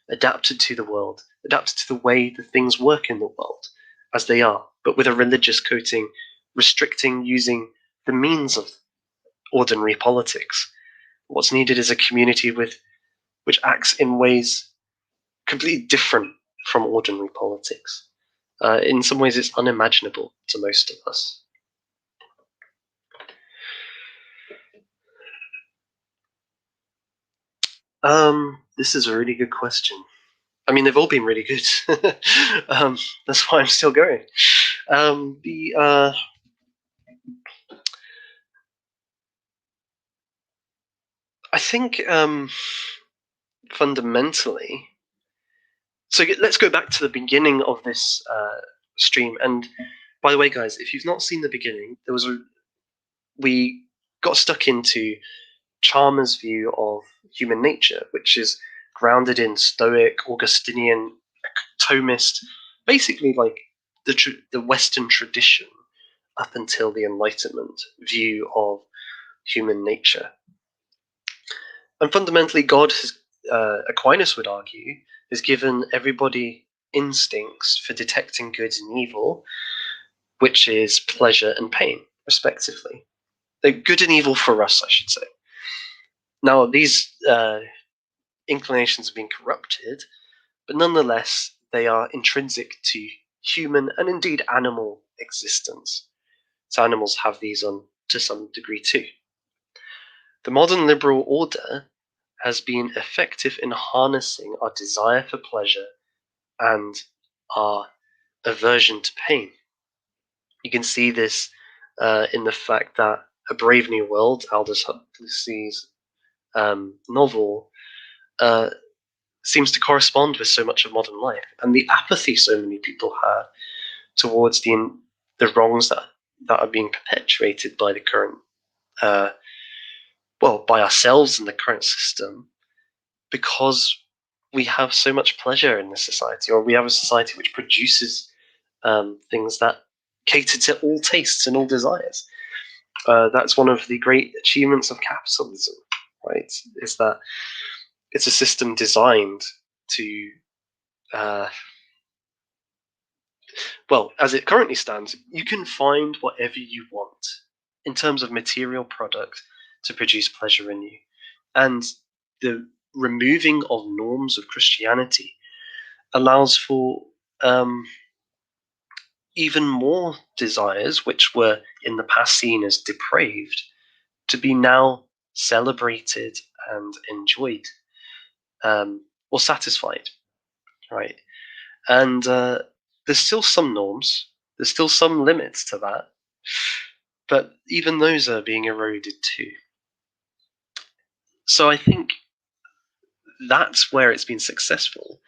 adapted to the world, adapted to the way the things work in the world as they are, but with a religious coating, restricting using the means of ordinary politics. What's needed is a community which acts in ways completely different from ordinary politics. In some ways, it's unimaginable to most of us. This is a really good question. I mean, they've all been really good. That's why I'm still going. I think fundamentally. So let's go back to the beginning of this stream. And by the way, guys, if you've not seen the beginning, we got stuck into Chalmers' view of human nature, which is grounded in Stoic, Augustinian, Thomist, basically like the Western tradition up until the Enlightenment view of human nature. And fundamentally, God has, Aquinas would argue, has given everybody instincts for detecting good and evil, which is pleasure and pain, respectively. They're good and evil for us, I should say. Now, these inclinations have been corrupted, but nonetheless, they are intrinsic to human and indeed animal existence. So animals have these on to some degree too. The modern liberal order has been effective in harnessing our desire for pleasure and our aversion to pain. You can see this in the fact that A Brave New World, Aldous Huxley's novel, seems to correspond with so much of modern life, and the apathy so many people have towards the wrongs that are being perpetuated by the current, by ourselves and the current system, because we have so much pleasure in this society, or we have a society which produces things that cater to all tastes and all desires. That's one of the great achievements of capitalism, right? Is that it's a system designed to, as it currently stands, you can find whatever you want in terms of material product to produce pleasure in you. And the removing of norms of Christianity allows for even more desires, which were in the past seen as depraved, to be now celebrated and enjoyed, or satisfied, right? And there's still some norms, there's still some limits to that, but even those are being eroded too. So I think that's where it's been successful,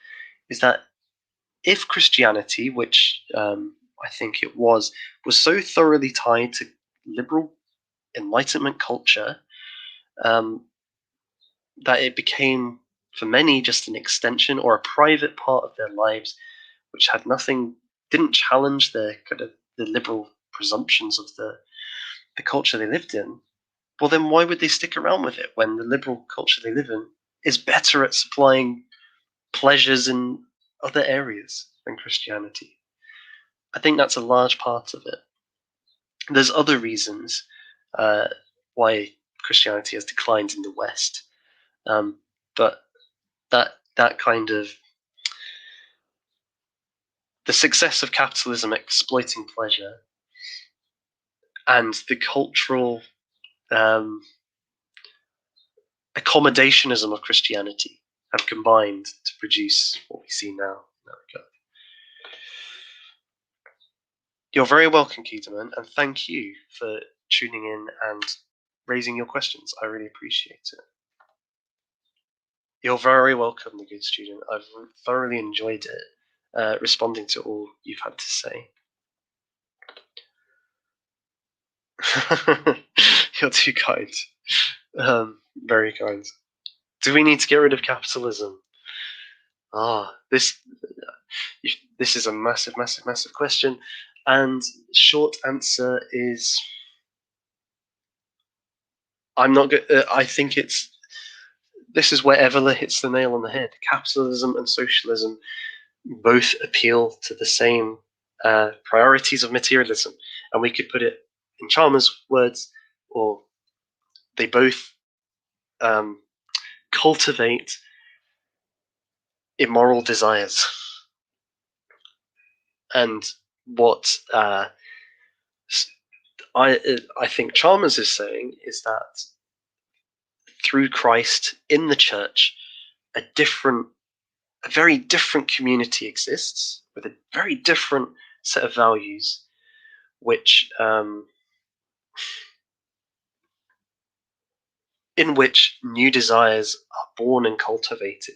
is that if Christianity, which I think it was so thoroughly tied to liberal Enlightenment culture, that it became, for many, just an extension or a private part of their lives, which had nothing, didn't challenge the kind of the liberal presumptions of the culture they lived in. Well, then why would they stick around with it when the liberal culture they live in is better at supplying pleasures in other areas than Christianity? I think that's a large part of it. There's other reasons why Christianity has declined in the West, but that kind of the success of capitalism exploiting pleasure and the cultural accommodationism of Christianity have combined to produce what we see now. You're very welcome, Keterman, and thank you for tuning in and raising your questions. I really appreciate it. You're very welcome, the good student. I've thoroughly enjoyed it, responding to all you've had to say. You're too kind. Very kind. Do we need to get rid of capitalism? This is a massive, massive, massive question, and short answer is I'm not good. I think this is where Evola hits the nail on the head. Capitalism and socialism both appeal to the same priorities of materialism, and we could put it in Chalmers' words, or they both cultivate immoral desires. And what I think Chalmers is saying is that through Christ in the church, a very different community exists with a very different set of values, which in which new desires are born and cultivated.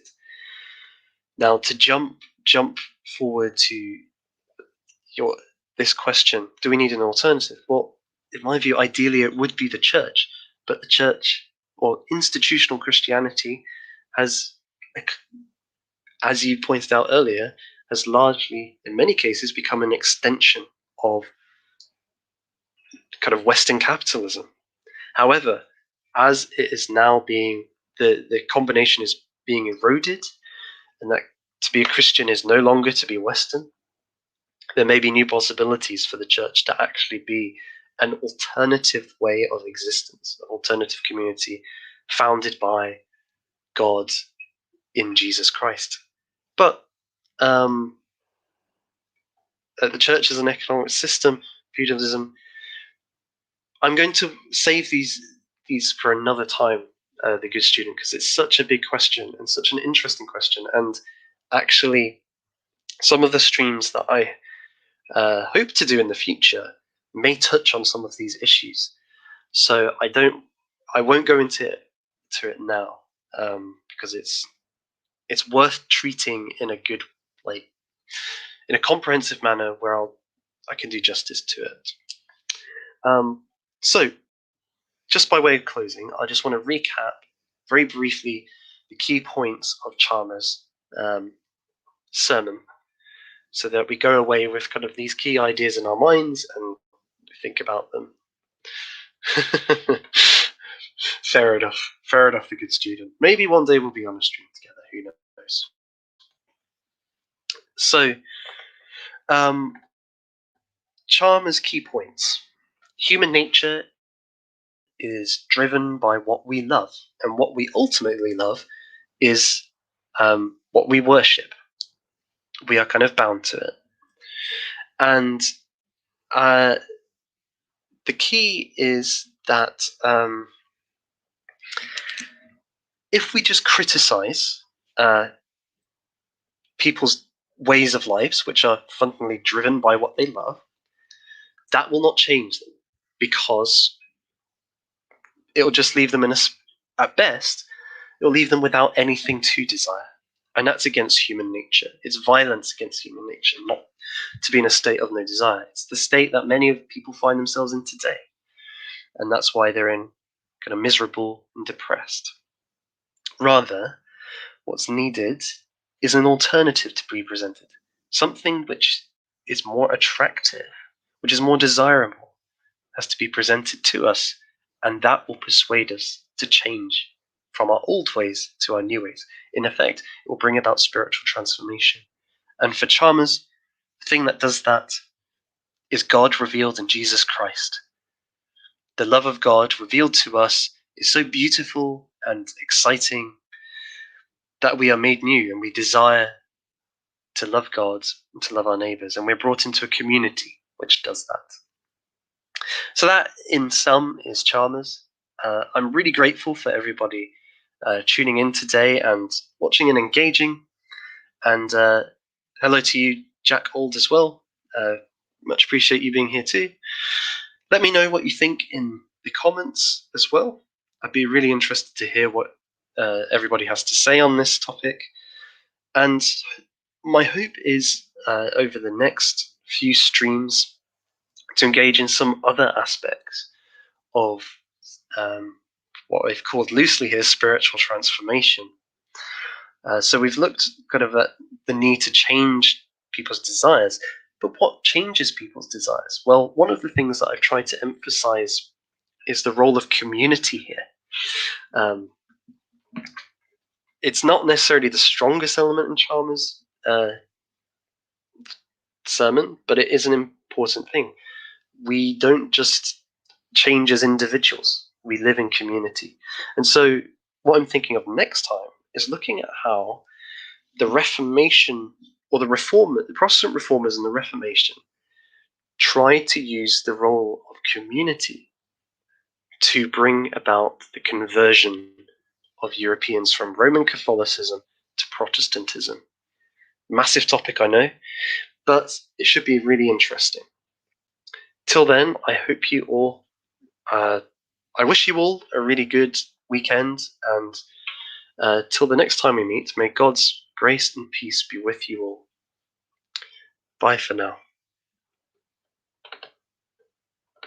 Now, to jump forward to this question, do we need an alternative? Well, in my view, ideally it would be the church, but the church or institutional Christianity has, as you pointed out earlier, has largely, in many cases, become an extension of kind of Western capitalism. However, as it is now being, the combination is being eroded, and that to be a Christian is no longer to be Western, there may be new possibilities for the church to actually be an alternative way of existence, an alternative community founded by God in Jesus Christ. But the church as an economic system, feudalism, I'm going to save these for another time, the good student, because it's such a big question and such an interesting question. And actually, some of the streams that I hope to do in the future may touch on some of these issues. So I won't go into it now, because it's worth treating in a good, like, in a comprehensive manner where I can do justice to it. So, just by way of closing, I just want to recap very briefly the key points of Chalmers' sermon, so that we go away with kind of these key ideas in our minds and think about them. Fair enough, a good student. Maybe one day we'll be on a stream together, who knows. So, Chalmers' key points. Human nature is driven by what we love, and what we ultimately love is what we worship. We are kind of bound to it. And the key is that if we just criticize people's ways of lives, which are fundamentally driven by what they love, that will not change them, because it will just leave them at best, it will leave them without anything to desire. And that's against human nature. It's violence against human nature, not to be in a state of no desire. It's the state that many of people find themselves in today. And that's why they're in kind of miserable and depressed. Rather, what's needed is an alternative to be presented. Something which is more attractive, which is more desirable, has to be presented to us, and that will persuade us to change from our old ways to our new ways. In effect, it will bring about spiritual transformation. And for Chalmers, the thing that does that is God revealed in Jesus Christ. The love of God revealed to us is so beautiful and exciting that we are made new, and we desire to love God and to love our neighbors, and we're brought into a community which does that. So that, in sum, is Chalmers. I'm really grateful for everybody tuning in today and watching and engaging. And hello to you, Jack Old, as well. Much appreciate you being here too. Let me know what you think in the comments as well. I'd be really interested to hear what everybody has to say on this topic. And my hope is over the next few streams to engage in some other aspects of what I've called loosely here spiritual transformation. So we've looked kind of at the need to change people's desires, but what changes people's desires? Well, one of the things that I've tried to emphasize is the role of community here. It's not necessarily the strongest element in Chalmers' sermon, but it is an important thing. We don't just change as individuals, we live in community. And so, what I'm thinking of next time is looking at how the Reformation, or the Protestant reformers and the Reformation, tried to use the role of community to bring about the conversion of Europeans from Roman Catholicism to Protestantism. Massive topic, I know, but it should be really interesting. Till then, I hope you all, I wish you all a really good weekend, and till the next time we meet, may God's grace and peace be with you all. Bye for now.